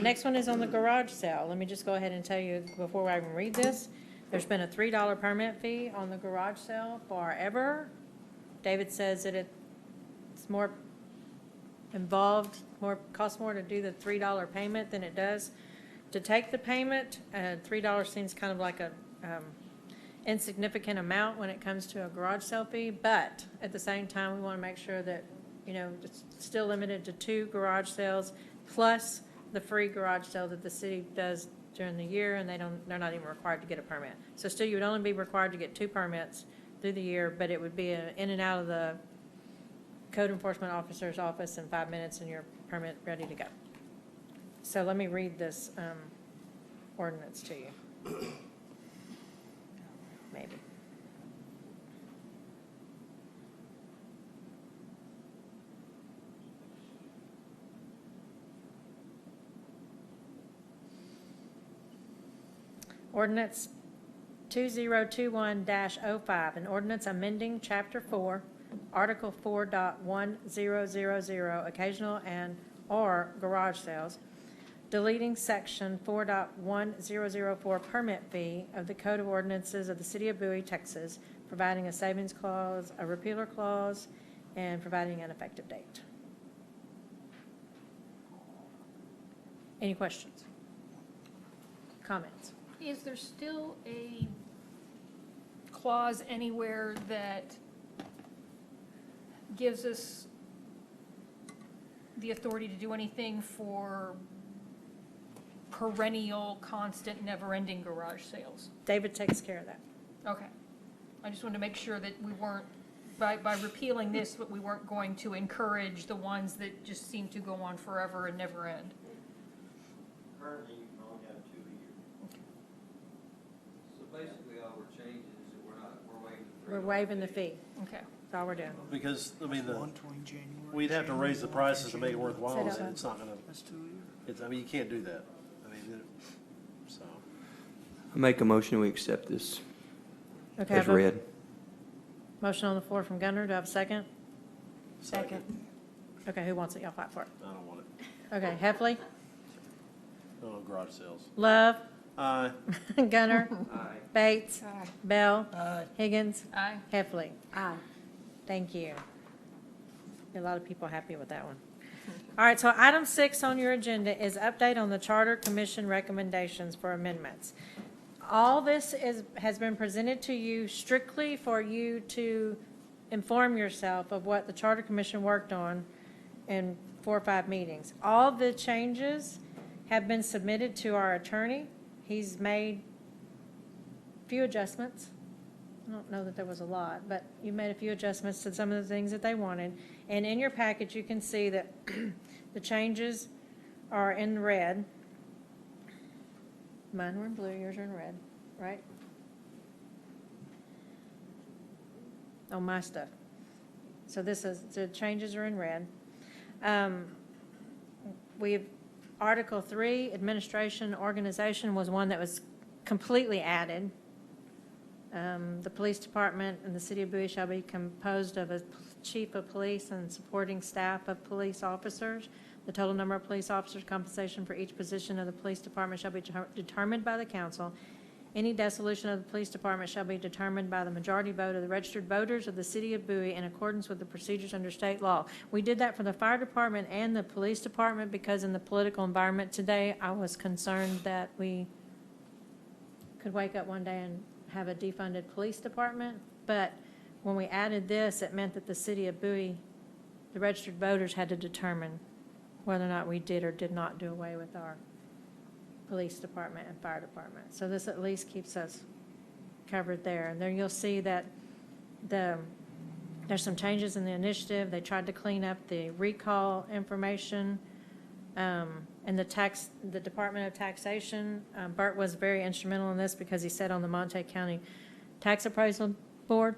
[SPEAKER 4] Next one is on the garage sale. Let me just go ahead and tell you before I even read this. There's been a $3 permit fee on the garage sale forever. David says that it's more involved, costs more to do the $3 payment than it does to take the payment. $3 seems kind of like a insignificant amount when it comes to a garage sale fee, but at the same time, we want to make sure that, you know, it's still limited to 2 garage sales plus the free garage sale that the city does during the year, and they're not even required to get a permit. So still, you would only be required to get 2 permits through the year, but it would be in and out of the code enforcement officer's office in 5 minutes, and your permit ready to go. So let me read this ordinance to you. Maybe. Ordinance 2021-05, an ordinance amending Chapter 4, Article 4.1000, occasional and or garage sales, deleting Section 4.1004 permit fee of the Code of Ordinances of the City of Bowie, Texas, providing a savings clause, a repealer clause, and providing an effective date. Any questions? Comments?
[SPEAKER 1] Is there still a clause anywhere that gives us the authority to do anything for perennial, constant, never-ending garage sales?
[SPEAKER 4] David takes care of that.
[SPEAKER 1] Okay. I just wanted to make sure that we weren't, by repealing this, that we weren't going to encourage the ones that just seem to go on forever and never end.
[SPEAKER 10] Currently, you can only have 2 a year.
[SPEAKER 14] So basically, all we're changing is that we're waiving the
[SPEAKER 4] We're waiving the fee.
[SPEAKER 1] Okay.
[SPEAKER 4] That's all we're doing.
[SPEAKER 11] Because, I mean,
[SPEAKER 9] One between January.
[SPEAKER 11] we'd have to raise the prices to make it worthwhile,
[SPEAKER 4] Set
[SPEAKER 11] and
[SPEAKER 4] up.
[SPEAKER 11] it's not gonna,
[SPEAKER 9] That's 2 years.
[SPEAKER 11] it's, I mean, you can't do that. I mean, so.
[SPEAKER 13] I make a motion, we accept this
[SPEAKER 4] Okay.
[SPEAKER 13] as read.
[SPEAKER 4] Motion on the floor from Gunner. Do I have a second?
[SPEAKER 11] Second.
[SPEAKER 4] Okay, who wants it? Y'all fight for it.
[SPEAKER 11] I don't want it.
[SPEAKER 4] Okay, Heffley,
[SPEAKER 11] Oh, garage sales.
[SPEAKER 4] Love,
[SPEAKER 11] Aye.
[SPEAKER 4] Gunner,
[SPEAKER 14] Aye.
[SPEAKER 4] Bates,
[SPEAKER 12] Aye.
[SPEAKER 4] Bell, Higgins,
[SPEAKER 1] Aye.
[SPEAKER 4] Heffley.
[SPEAKER 12] Aye.
[SPEAKER 4] Thank you. A lot of people happy with that one. All right, so item 6 on your agenda is update on the Charter Commission recommendations for amendments. All this has been presented to you strictly for you to inform yourself of what the Charter Commission worked on in 4 or 5 meetings. All the changes have been submitted to our attorney. He's made a few adjustments. I don't know that there was a lot, but you made a few adjustments to some of the things that they wanted. And in your package, you can see that the changes are in red. Mine were in blue, yours are in red, right? On my stuff. So the changes are in red. Article 3, administration, organization was one that was completely added. The police department and the city of Bowie shall be composed of a chief of police and supporting staff of police officers. The total number of police officers, compensation for each position of the police department shall be determined by the council. Any dissolution of the police department shall be determined by the majority vote of the registered voters of the city of Bowie in accordance with the procedures under state law. We did that for the fire department and the police department because in the political environment today, I was concerned that we could wake up one day and have a defunded police department. But when we added this, it meant that the city of Bowie, the registered voters had to determine whether or not we did or did not do away with our police department and fire department. So this at least keeps us covered there. And then you'll see that there's some changes in the initiative. They tried to clean up the recall information. And the Department of Taxation, Bert was very instrumental in this because he said on the Monte County Tax Appraisal Board,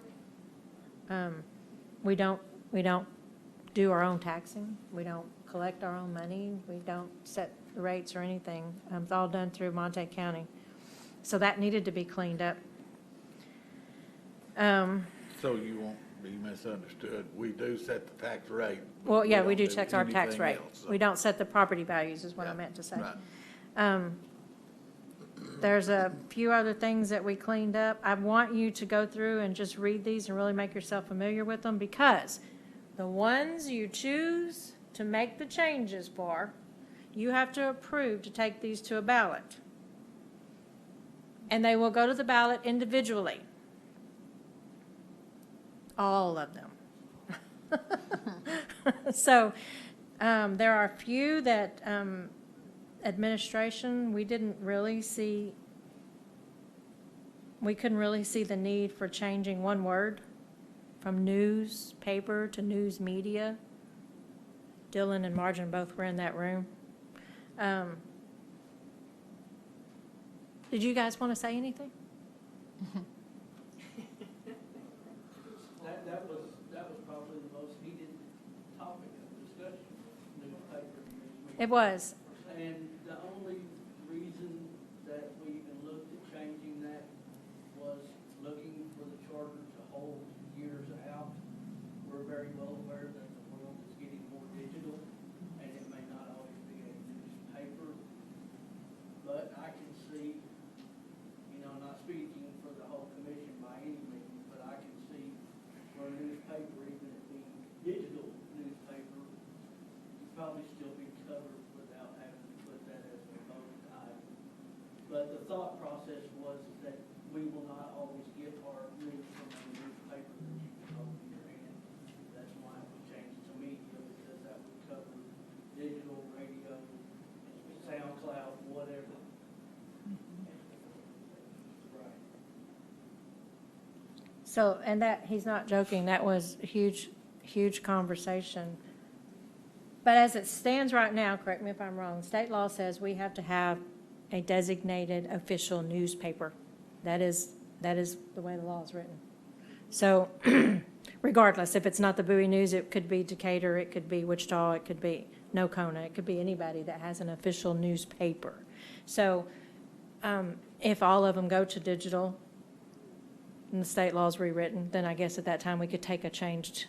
[SPEAKER 4] we don't do our own taxing. We don't collect our own money. We don't set the rates or anything. It's all done through Monte County. So that needed to be cleaned up.
[SPEAKER 7] So you won't be misunderstood. We do set the tax rate. but
[SPEAKER 4] Well, yeah, we
[SPEAKER 7] don't
[SPEAKER 4] do check our tax
[SPEAKER 7] anything
[SPEAKER 4] rate.
[SPEAKER 7] else, so.
[SPEAKER 4] We don't set the property values is what I
[SPEAKER 7] Yeah,
[SPEAKER 4] meant to say.
[SPEAKER 7] right.
[SPEAKER 4] There's a few other things that we cleaned up. I want you to go through and just read these and really make yourself familiar with them, because the ones you choose to make the changes for, you have to approve to take these to a ballot. And they will go to the ballot individually. All of them. So there are a few that administration, we couldn't really see the need for changing one word from newspaper to news media. Dylan and Margin both were in that room. Did you guys want to say anything?
[SPEAKER 15] That was probably the most heated topic of discussion, newspaper.
[SPEAKER 4] It was.
[SPEAKER 15] And the only reason that we even looked at changing that was looking for the charter to hold years out. We're very well aware that the world is getting more digital, and it may not always be a newspaper. But I can see, not speaking for the whole commission by any means, but I can see for a newspaper, even if it being digital newspaper, you'd probably still be covered without having to put that as a voting item. But the thought process was that we will not always get our news from a newspaper that you can hold in your hand. That's why we changed to media, because that would cover digital, radio, SoundCloud, whatever. Right.
[SPEAKER 4] So, and that, he's not joking, that was a huge, huge conversation. But as it stands right now, correct me if I'm wrong, state law says we have to have a designated official newspaper. That is the way the law is written. So regardless, if it's not the Bowie News, it could be Decatur, it could be Wichita, it could be Nocona, it could be anybody that has an official newspaper. So if all of them go to digital and the state law is rewritten, then I guess at that time we could take a change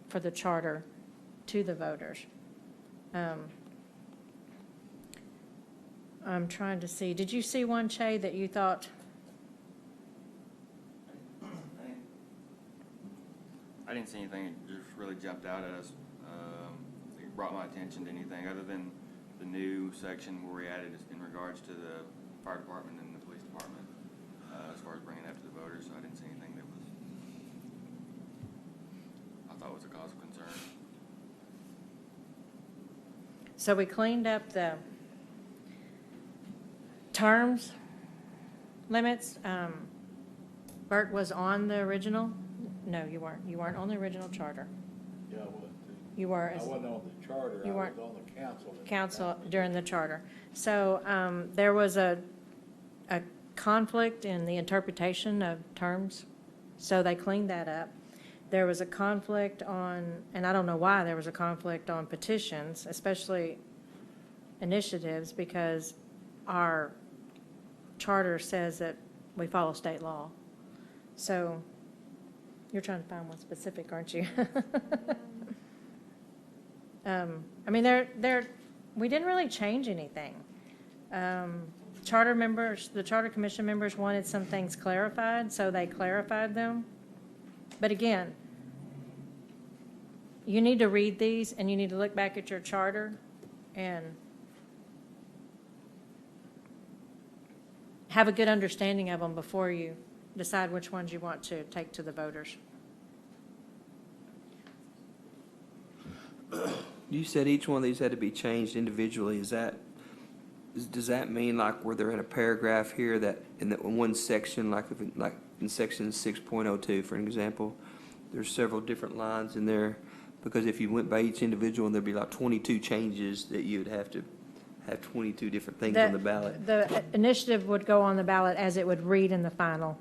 [SPEAKER 4] for the charter to the voters. I'm trying to see, did you see one, Che, that you thought?
[SPEAKER 16] I didn't see anything that just really jumped out at us. It brought my attention to anything other than the new section where we added in regards to the fire department and the police department, as far as bringing that to the voters. So I didn't see anything that I thought was a cause of concern.
[SPEAKER 4] So we cleaned up the terms limits. Bert was on the original. No, you weren't. You weren't on the original charter.
[SPEAKER 7] Yeah, I was.
[SPEAKER 4] You were.
[SPEAKER 7] I wasn't on the charter.
[SPEAKER 4] You
[SPEAKER 7] I
[SPEAKER 4] weren't.
[SPEAKER 7] was on the council.
[SPEAKER 4] Council during the charter. So there was a conflict in the interpretation of terms, so they cleaned that up. There was a conflict on, and I don't know why there was a conflict on petitions, especially initiatives, because our charter says that we follow state law. So you're trying to find one specific, aren't you? I mean, we didn't really change anything. Charter members, the charter commission members wanted some things clarified, so they clarified them. But again, you need to read these and you need to look back at your charter and have a good understanding of them before you decide which ones you want to take to the voters.
[SPEAKER 13] You said each one of these had to be changed individually. Does that mean like where they're in a paragraph here that in that one section, like like in section 6.02, for an example, there's several different lines in there? Because if you went by each individual, there'd be like 22 changes that you'd have to have 22 different things on the ballot.
[SPEAKER 4] The initiative would go on the ballot as it would read in the final.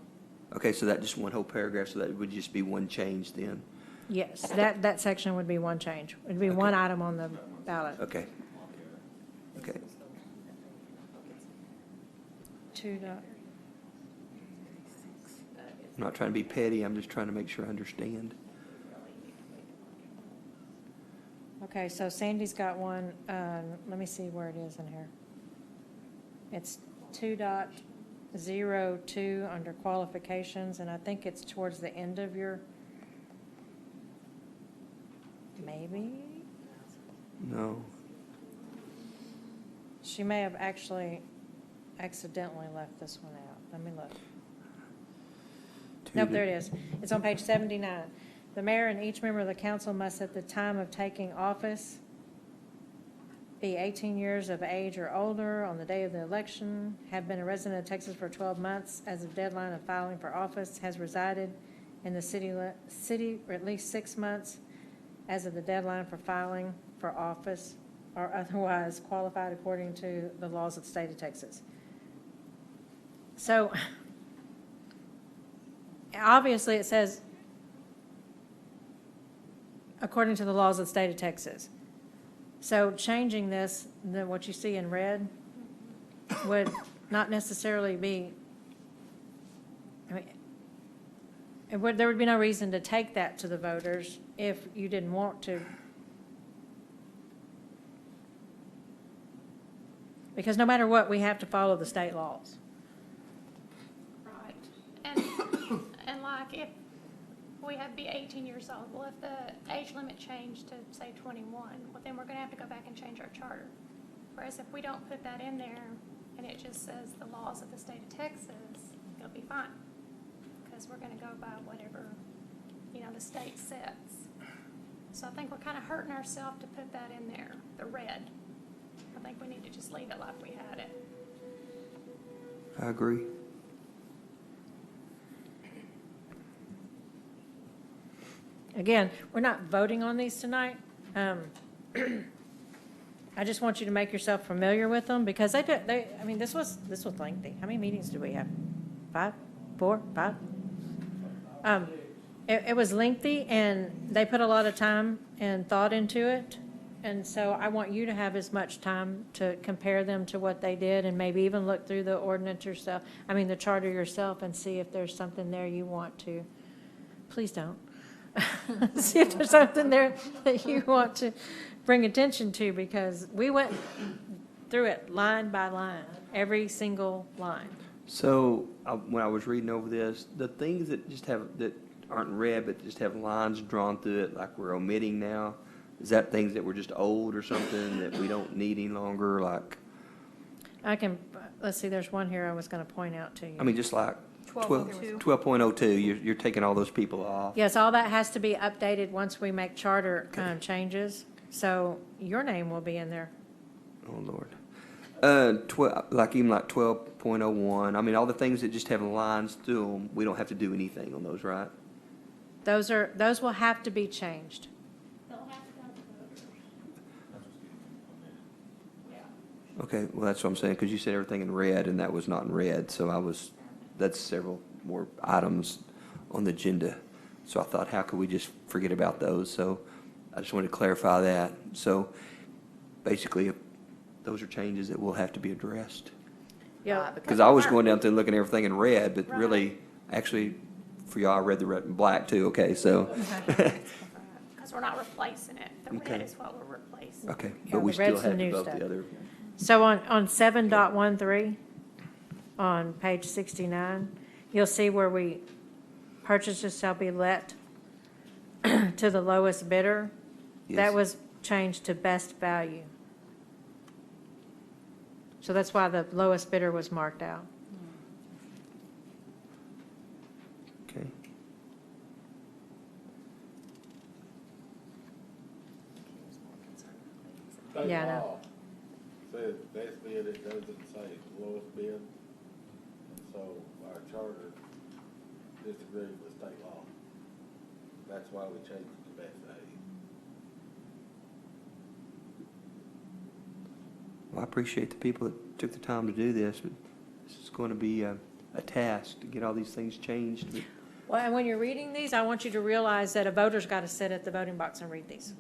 [SPEAKER 13] Okay, so that just one whole paragraph, so that would just be one change then?
[SPEAKER 4] Yes, that section would be one change. It'd be one item on the ballot.
[SPEAKER 13] Okay. Okay.
[SPEAKER 4] I'm
[SPEAKER 13] not trying to be petty, I'm just trying to make sure I understand.
[SPEAKER 4] Okay, so Sandy's got one, let me see where it is in here. It's 2.02 under qualifications, and I think it's towards the end of your, maybe?
[SPEAKER 13] No.
[SPEAKER 4] She may have actually accidentally left this one out. Let me look. Nope, there it is. It's on page 79. The mayor and each member of the council must at the time of taking office be 18 years of age or older on the day of the election, have been a resident of Texas for 12 months as of deadline of filing for office, has resided in the city for at least 6 months as of the deadline for filing for office, or otherwise qualified according to the laws of the state of Texas. So obviously it says according to the laws of the state of Texas. So changing this, what you see in red, would not necessarily be, I mean, there would be no reason to take that to the voters if you didn't want to. Because no matter what, we have to follow the state laws.
[SPEAKER 1] Right. And like if we had to be 18 years old, well, if the age limit changed to, say, 21, well, then we're going to have to go back and change our charter. Whereas if we don't put that in there and it just says the laws of the state of Texas, it'll be fine. Because we're going to go by whatever, the state sets. So I think we're kind of hurting ourselves to put that in there, the red. I think we need to just leave it like we had it.
[SPEAKER 13] I agree.
[SPEAKER 4] Again, we're not voting on these tonight. I just want you to make yourself familiar with them because this was lengthy. How many meetings did we have? 5? 4? 5? It was lengthy and they put a lot of time and thought into it. And so I want you to have as much time to compare them to what they did and maybe even look through the ordinance yourself, the charter yourself, and see if there's something there you want to. Please don't. See if there's something there that you want to bring attention to, because we went through it line by line, every single line.
[SPEAKER 13] So when I was reading over this, the things that aren't red but just have lines drawn through it, like we're omitting now, is that things that were just old or something that we don't need any longer? Like,
[SPEAKER 4] let's see, there's one here I was going to point out to you.
[SPEAKER 13] Just like
[SPEAKER 12] 12.02.
[SPEAKER 13] 12.02, you're taking all those people off.
[SPEAKER 4] Yes, all that has to be updated once we make charter changes. So your name will be in there.
[SPEAKER 13] Oh, Lord. Even like 12.01, all the things that just have lines through them, we don't have to do anything on those, right?
[SPEAKER 4] Those will have to be changed.
[SPEAKER 1] They'll have to go to the voters. Yeah.
[SPEAKER 13] Okay, well, that's what I'm saying, because you said everything in red, and that was not in red, so that's several more items on the agenda. So I thought, how could we just forget about those? So I just wanted to clarify that. So basically, those are changes that will have to be addressed.
[SPEAKER 4] Yeah.
[SPEAKER 13] Because I was going down through and looking at everything in red, but really, actually, for y'all, I read the red and black too, okay, so.
[SPEAKER 1] Because we're not replacing it. The red
[SPEAKER 13] Okay.
[SPEAKER 1] is what we're replacing.
[SPEAKER 13] Okay,
[SPEAKER 4] Yeah,
[SPEAKER 13] but we
[SPEAKER 4] the
[SPEAKER 13] still
[SPEAKER 4] red's the
[SPEAKER 13] have to
[SPEAKER 4] new
[SPEAKER 13] vote
[SPEAKER 4] stuff.
[SPEAKER 13] the other.
[SPEAKER 4] So on 7.13, on page 69, you'll see where purchases shall be let to the lowest bidder.
[SPEAKER 13] Yes.
[SPEAKER 4] That was changed to best value. So that's why the lowest bidder was marked out.
[SPEAKER 13] Okay.
[SPEAKER 7] state
[SPEAKER 4] Yeah, I know.
[SPEAKER 7] law says best bid, it doesn't say lowest bid. And so our charter disagrees with state law. That's why we changed it to best value.
[SPEAKER 13] Well, I appreciate the people that took the time to do this, but this is going to be a task to get all these things changed. But
[SPEAKER 4] Well, and when you're reading these, I want you to realize that a voter's got to sit at the voting box and read these.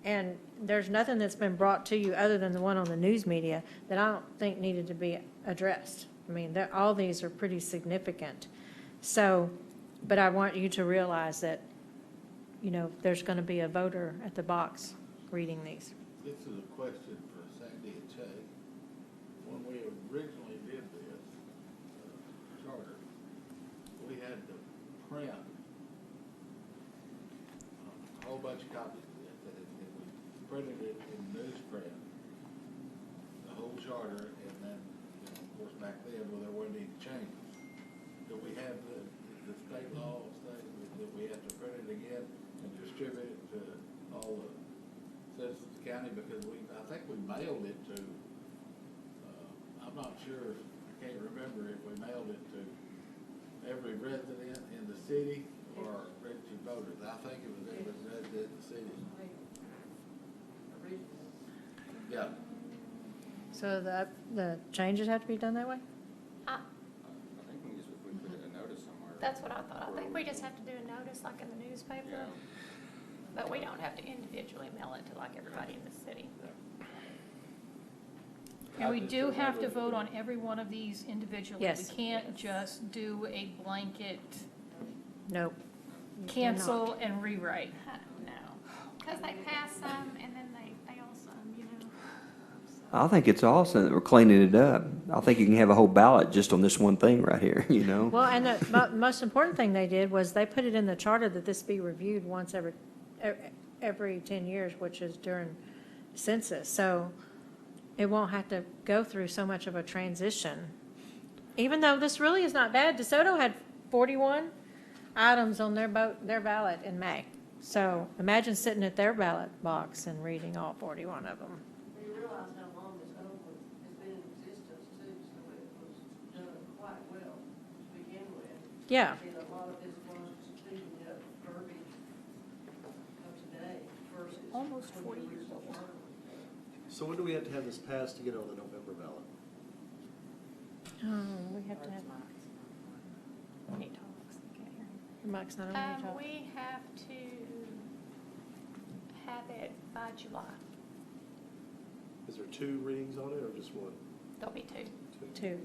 [SPEAKER 4] And there's nothing that's been brought to you other than the one on the news media that I don't think needed to be addressed. I mean, all these are pretty significant. So, but I want you to realize that, you know, there's going to be a voter at the box reading these.
[SPEAKER 7] This is a question for Sandy and Che. When we originally did this charter, we had to print a whole bunch of copies of this, and we printed it in newsprint, the whole charter, and then, you know, of course, back then, well, there weren't any changes. Do we have the state law saying that we have to print it again and distribute it to all the citizens of the county? Because I think we mailed it to, I'm not sure, I can't remember if we mailed it to every resident in the city or registered voters. I think it was every resident in the city. Yeah.
[SPEAKER 4] So the changes have to be done that way?
[SPEAKER 1] I-
[SPEAKER 16] I think we just, if we put a notice somewhere.
[SPEAKER 1] That's what I thought. I think we just have to do a notice like in the newspaper,
[SPEAKER 16] Yeah.
[SPEAKER 1] but we don't have to individually mail it to like everybody in the city.
[SPEAKER 17] And we do have to vote on every one of these individually.
[SPEAKER 4] Yes.
[SPEAKER 17] We can't just do a blanket
[SPEAKER 4] Nope.
[SPEAKER 17] cancel and rewrite.
[SPEAKER 1] No, because they pass some and then they fail some, you know.
[SPEAKER 13] I think it's awesome that we're cleaning it up. I think you can have a whole ballot just on this one thing right here, you know?
[SPEAKER 4] Well, and the most important thing they did was they put it in the charter that this be reviewed once every 10 years, which is during census. So it won't have to go through so much of a transition. Even though this really is not bad. DeSoto had 41 items on their ballot in May. So imagine sitting at their ballot box and reading all 41 of them.
[SPEAKER 8] You realize how long this oval has been in existence too, so it was done quite well to begin with.
[SPEAKER 4] Yeah.
[SPEAKER 8] And a lot of this was just cleaning up verbiage of today versus.
[SPEAKER 17] Almost
[SPEAKER 8] when
[SPEAKER 17] 40
[SPEAKER 8] the
[SPEAKER 17] years
[SPEAKER 8] original
[SPEAKER 17] old.
[SPEAKER 8] charter was done.
[SPEAKER 11] So when do we have to have this passed to get on the November ballot?
[SPEAKER 4] We have to have.
[SPEAKER 1] When he talks, I can't hear him.
[SPEAKER 4] Your mic's not on when you talk.
[SPEAKER 1] We have to have it by July.
[SPEAKER 11] Is there 2 readings on it or just one?
[SPEAKER 1] There'll be two.
[SPEAKER 4] 2.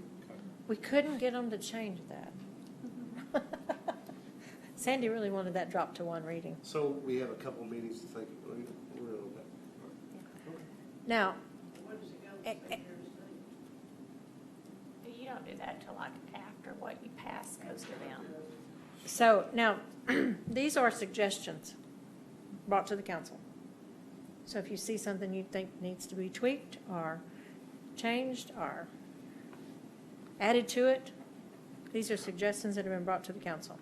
[SPEAKER 4] We couldn't get them to change that. Sandy really wanted that dropped to 1 reading.
[SPEAKER 11] So we have a couple meetings to think, we're okay.
[SPEAKER 4] Now,
[SPEAKER 8] When does it go to
[SPEAKER 4] Eh,
[SPEAKER 8] Secretary of State?
[SPEAKER 1] You don't do that till like after what you pass goes to them.
[SPEAKER 4] so now, these are suggestions brought to the council. So if you see something you think needs to be tweaked or changed or added to it, these are suggestions that have been brought to the council.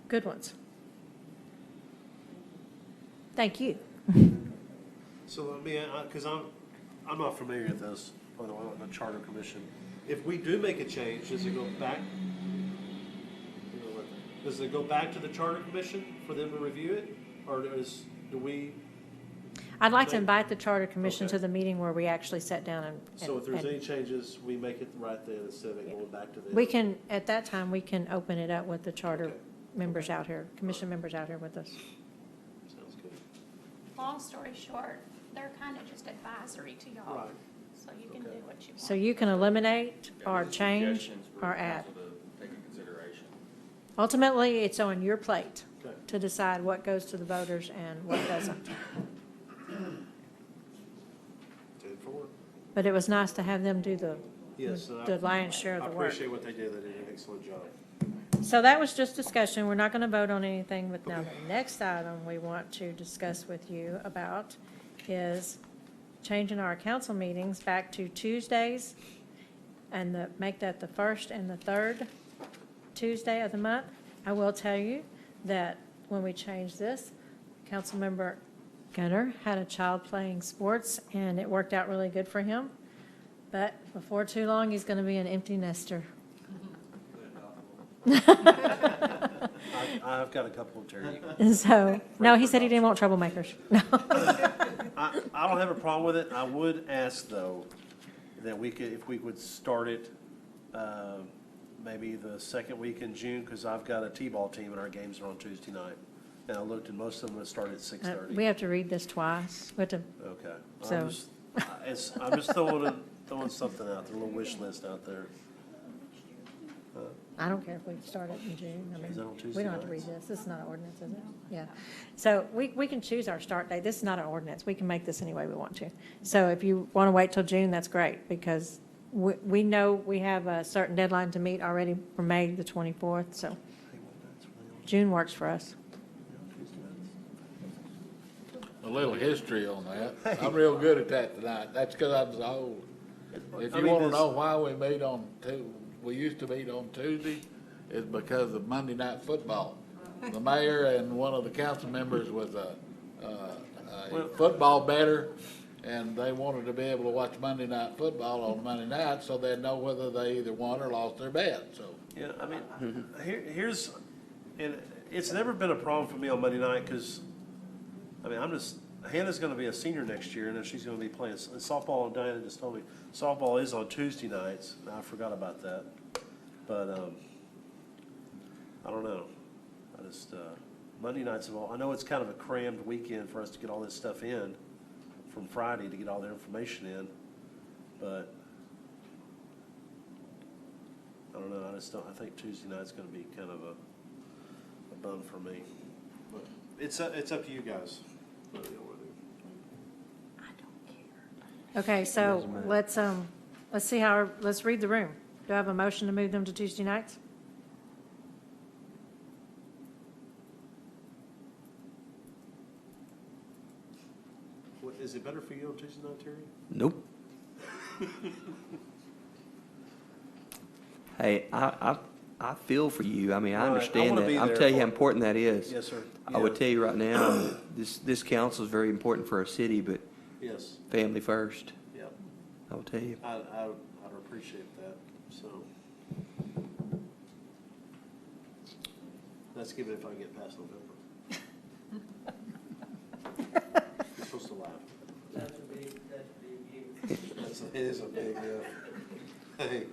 [SPEAKER 4] Good ones. Thank you.
[SPEAKER 11] So let me, because I'm not familiar with this, by the way, on the charter commission. If we do make a change, does it go back? Does it go back to the charter commission for them to review it? Or do we,
[SPEAKER 4] I'd like to invite the charter commission
[SPEAKER 11] Okay.
[SPEAKER 4] to the meeting where we actually sat down and.
[SPEAKER 11] so if there's
[SPEAKER 4] and-
[SPEAKER 11] any changes, we make it right then instead of it going back to them?
[SPEAKER 4] We can, at that time, we can open it up with the charter
[SPEAKER 11] Okay.
[SPEAKER 4] members out here, commission members out here with us.
[SPEAKER 11] Sounds good.
[SPEAKER 1] Long story short, they're kind of just advisory to y'all.
[SPEAKER 11] Right.
[SPEAKER 1] So you can do what you want.
[SPEAKER 4] So you can eliminate or
[SPEAKER 16] Those are
[SPEAKER 4] change
[SPEAKER 16] suggestions for
[SPEAKER 4] or add.
[SPEAKER 16] council to take into consideration.
[SPEAKER 4] Ultimately, it's on your plate
[SPEAKER 11] Okay.
[SPEAKER 4] to decide what goes to the voters and what doesn't.
[SPEAKER 11] 10-4.
[SPEAKER 4] But it was nice to have them do
[SPEAKER 11] Yes.
[SPEAKER 4] the lion's share of
[SPEAKER 11] I
[SPEAKER 4] the work.
[SPEAKER 11] appreciate what they did. They did an excellent job.
[SPEAKER 4] So that was just discussion. We're not going to vote on anything, but now the next item we want to discuss with you about is changing our council meetings back to Tuesdays and make that the first and the third Tuesday of the month. I will tell you that when we change this, Councilmember Gunner had a child playing sports, and it worked out really good for him. But before too long, he's going to be an empty nester.
[SPEAKER 11] I've got a couple of Terry.
[SPEAKER 4] So, no, he said he didn't want troublemakers. No.
[SPEAKER 11] I don't have a problem with it. I would ask, though, that we could, if we would start it maybe the second week in June, because I've got a T-ball team and our games are on Tuesday night. And I looked and most of them would start at 6:30.
[SPEAKER 4] We have to read this twice. We have to,
[SPEAKER 11] Okay.
[SPEAKER 4] So-
[SPEAKER 11] I'm just throwing something out there, a little wish list out there.
[SPEAKER 4] I don't care if we start it in June. I mean,
[SPEAKER 11] Is that on
[SPEAKER 4] we
[SPEAKER 11] Tuesday
[SPEAKER 4] don't have to read
[SPEAKER 11] nights?
[SPEAKER 4] this. This is not an ordinance, is it? Yeah. So we can choose our start date. This is not an ordinance. We can make this any way we want to. So if you want to wait till June, that's great, because we know we have a certain deadline to meet already for May the 24th, so June works for us.
[SPEAKER 7] A little history on that. I'm real good at that tonight. That's because I was old. If
[SPEAKER 11] I
[SPEAKER 7] you
[SPEAKER 11] mean,
[SPEAKER 7] want to
[SPEAKER 11] this-
[SPEAKER 7] know why we used to meet on Tuesday, is because of Monday Night Football. The mayor and one of the council members was a football bettor, and they wanted to be able to watch Monday Night Football on Monday night, so they'd know whether they either won or lost their bet, so.
[SPEAKER 11] Yeah, I mean, here's, and it's never been a problem for me on Monday night, because, I mean, Hannah's gonna be a senior next year, and then she's gonna be playing softball, and Diana just told me, softball is on Tuesday nights, and I forgot about that. But, I don't know, I just, Monday nights, I know it's kind of a crammed weekend for us to get all this stuff in from Friday, to get all the information in, but I don't know, I think Tuesday night's gonna be kind of a bum for me. But it's up to you guys. What do you wanna do?
[SPEAKER 4] Okay, so let's see let's read the room. Do I have a motion to move them to Tuesday nights?
[SPEAKER 11] Is it better for you on Tuesday night, Terry?
[SPEAKER 13] Nope. Hey, I feel for you. I mean, I
[SPEAKER 11] Right, I
[SPEAKER 13] understand
[SPEAKER 11] wanna
[SPEAKER 13] that.
[SPEAKER 11] be
[SPEAKER 13] I'm
[SPEAKER 11] there
[SPEAKER 13] telling you
[SPEAKER 11] for
[SPEAKER 13] how
[SPEAKER 11] it.
[SPEAKER 13] important that is.
[SPEAKER 11] Yes, sir.
[SPEAKER 13] I would
[SPEAKER 11] Yeah.
[SPEAKER 13] tell you right now, this council is very important for our city, but
[SPEAKER 11] Yes,
[SPEAKER 13] family first.
[SPEAKER 11] yep.
[SPEAKER 13] I will tell you.
[SPEAKER 11] I'd appreciate that, so. Let's give it if I can get past November. You're supposed to laugh.
[SPEAKER 15] That's a big gift.
[SPEAKER 11] It is a big, hey.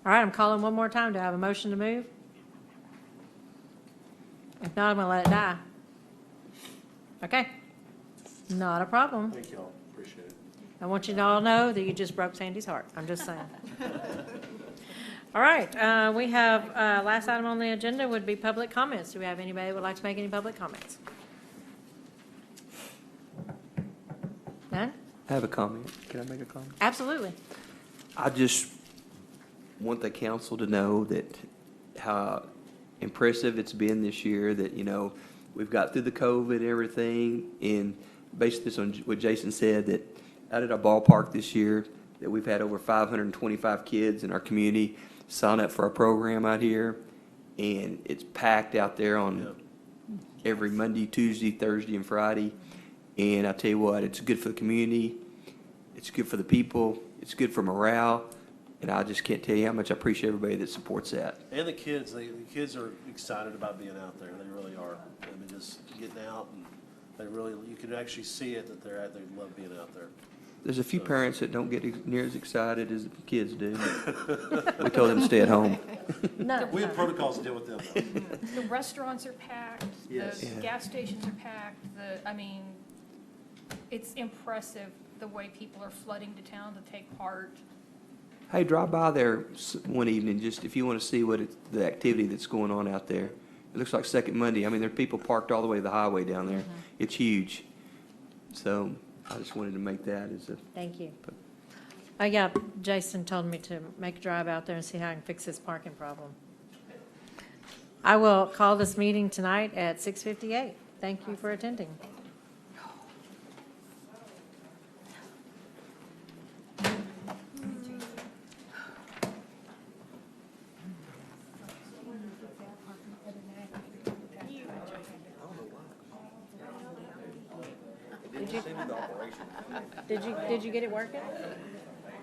[SPEAKER 4] All right, I'm calling one more time. Do I have a motion to move? If not, I'm gonna let it die. Okay. Not a problem.
[SPEAKER 11] Thank y'all, appreciate it.
[SPEAKER 4] I want you to all know that you just broke Sandy's heart. I'm just saying. All right, we have, last item on the agenda would be public comments. Do we have anybody that would like to make any public comments? None?
[SPEAKER 13] I have a comment. Can I make a comment?
[SPEAKER 4] Absolutely.
[SPEAKER 13] I just want the council to know that how impressive it's been this year, that, we've got through the COVID and everything, and based this on what Jason said, that out at our ballpark this year, that we've had over 525 kids in our community sign up for our program out here, and it's packed out there on every Monday, Tuesday, Thursday, and Friday. And I tell you what, it's good for the community, it's good for the people, it's good for morale, and I just can't tell you how much I appreciate everybody that supports that.
[SPEAKER 11] And the kids are excited about being out there, they really are. I mean, just getting out, and you can actually see it, that they love being out there.
[SPEAKER 13] There's a few parents that don't get near as excited as the kids do. We told them to stay at home.
[SPEAKER 4] No.
[SPEAKER 11] We have protocols to deal with them, though.
[SPEAKER 17] The restaurants are packed,
[SPEAKER 11] Yes.
[SPEAKER 17] the
[SPEAKER 13] Yeah.
[SPEAKER 17] gas stations are packed, it's impressive the way people are flooding to town to take part.
[SPEAKER 13] Hey, drive by there one evening, just if you want to see the activity that's going on out there. It looks like Second Monday. I mean, there are people parked all the way to the highway down there. It's huge. So I just wanted to make that as a.
[SPEAKER 4] Thank you. Yeah, Jason told me to make a drive out there and see how I can fix this parking problem. I will call this meeting tonight at 6:58. Thank you for attending. Did you,
[SPEAKER 2] Send it to operation.
[SPEAKER 4] did you get it working?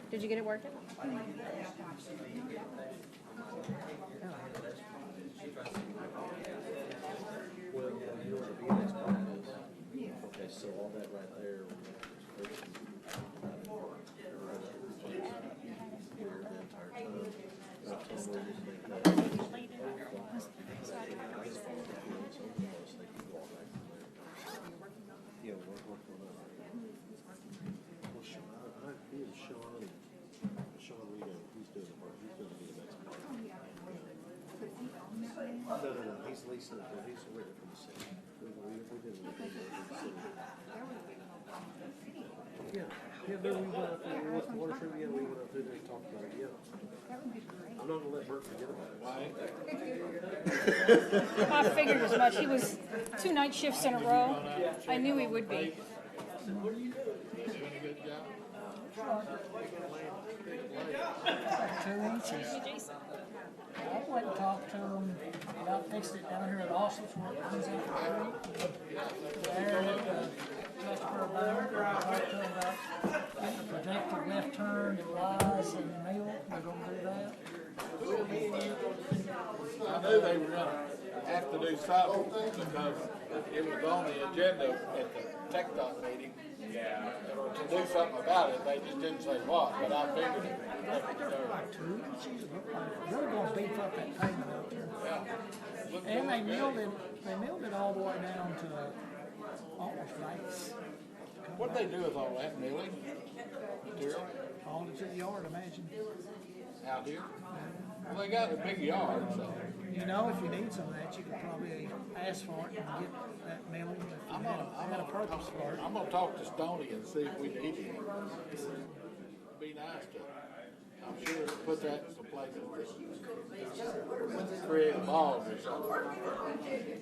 [SPEAKER 4] Did you get it working?
[SPEAKER 11] Well, you know what the VNS problem is? Okay, so all that right there. Yeah, work on that. Well, Sean, he and Sean Reno, he's doing the work, he's doing the next part. No, he's leasing it, he's renting from the city. We didn't live in the city. Yeah, there we went up there, with the water treatment, yeah, we went up through there and talked about it, yeah. I'm not gonna let Bert forget about it.
[SPEAKER 17] I figured as much. He was 2 night shifts in a row. I knew he would be.
[SPEAKER 7] What are you doing? You doing a good job?
[SPEAKER 9] 2 inches. I went and talked to him about fixing it down here at Austin's where it runs out the creek. There at Jasper Bound, I talked to him about getting a protected left turn that lies in the middle. They're gonna do that.
[SPEAKER 7] I knew they were gonna have to do something because it was on the agenda at the Tech Talk meeting. Or to do something about it, they just didn't say what, but I figured it.
[SPEAKER 9] Like 2 inches, it looked like they're gonna beef up that pavement out there.
[SPEAKER 7] Yeah.
[SPEAKER 9] And they milled it all the way down to almost base.
[SPEAKER 7] What'd they do with all that milling material
[SPEAKER 9] All to the yard, imagine.
[SPEAKER 7] out here? Well, they got a big yard, so.
[SPEAKER 9] You know, if you need some of that, you could probably ask for it and get that milled if you had a purpose for it.
[SPEAKER 7] I'm gonna talk to Stoney and see if we need it. It'd be nice to, I'm sure, put that in some places that create a bog or something.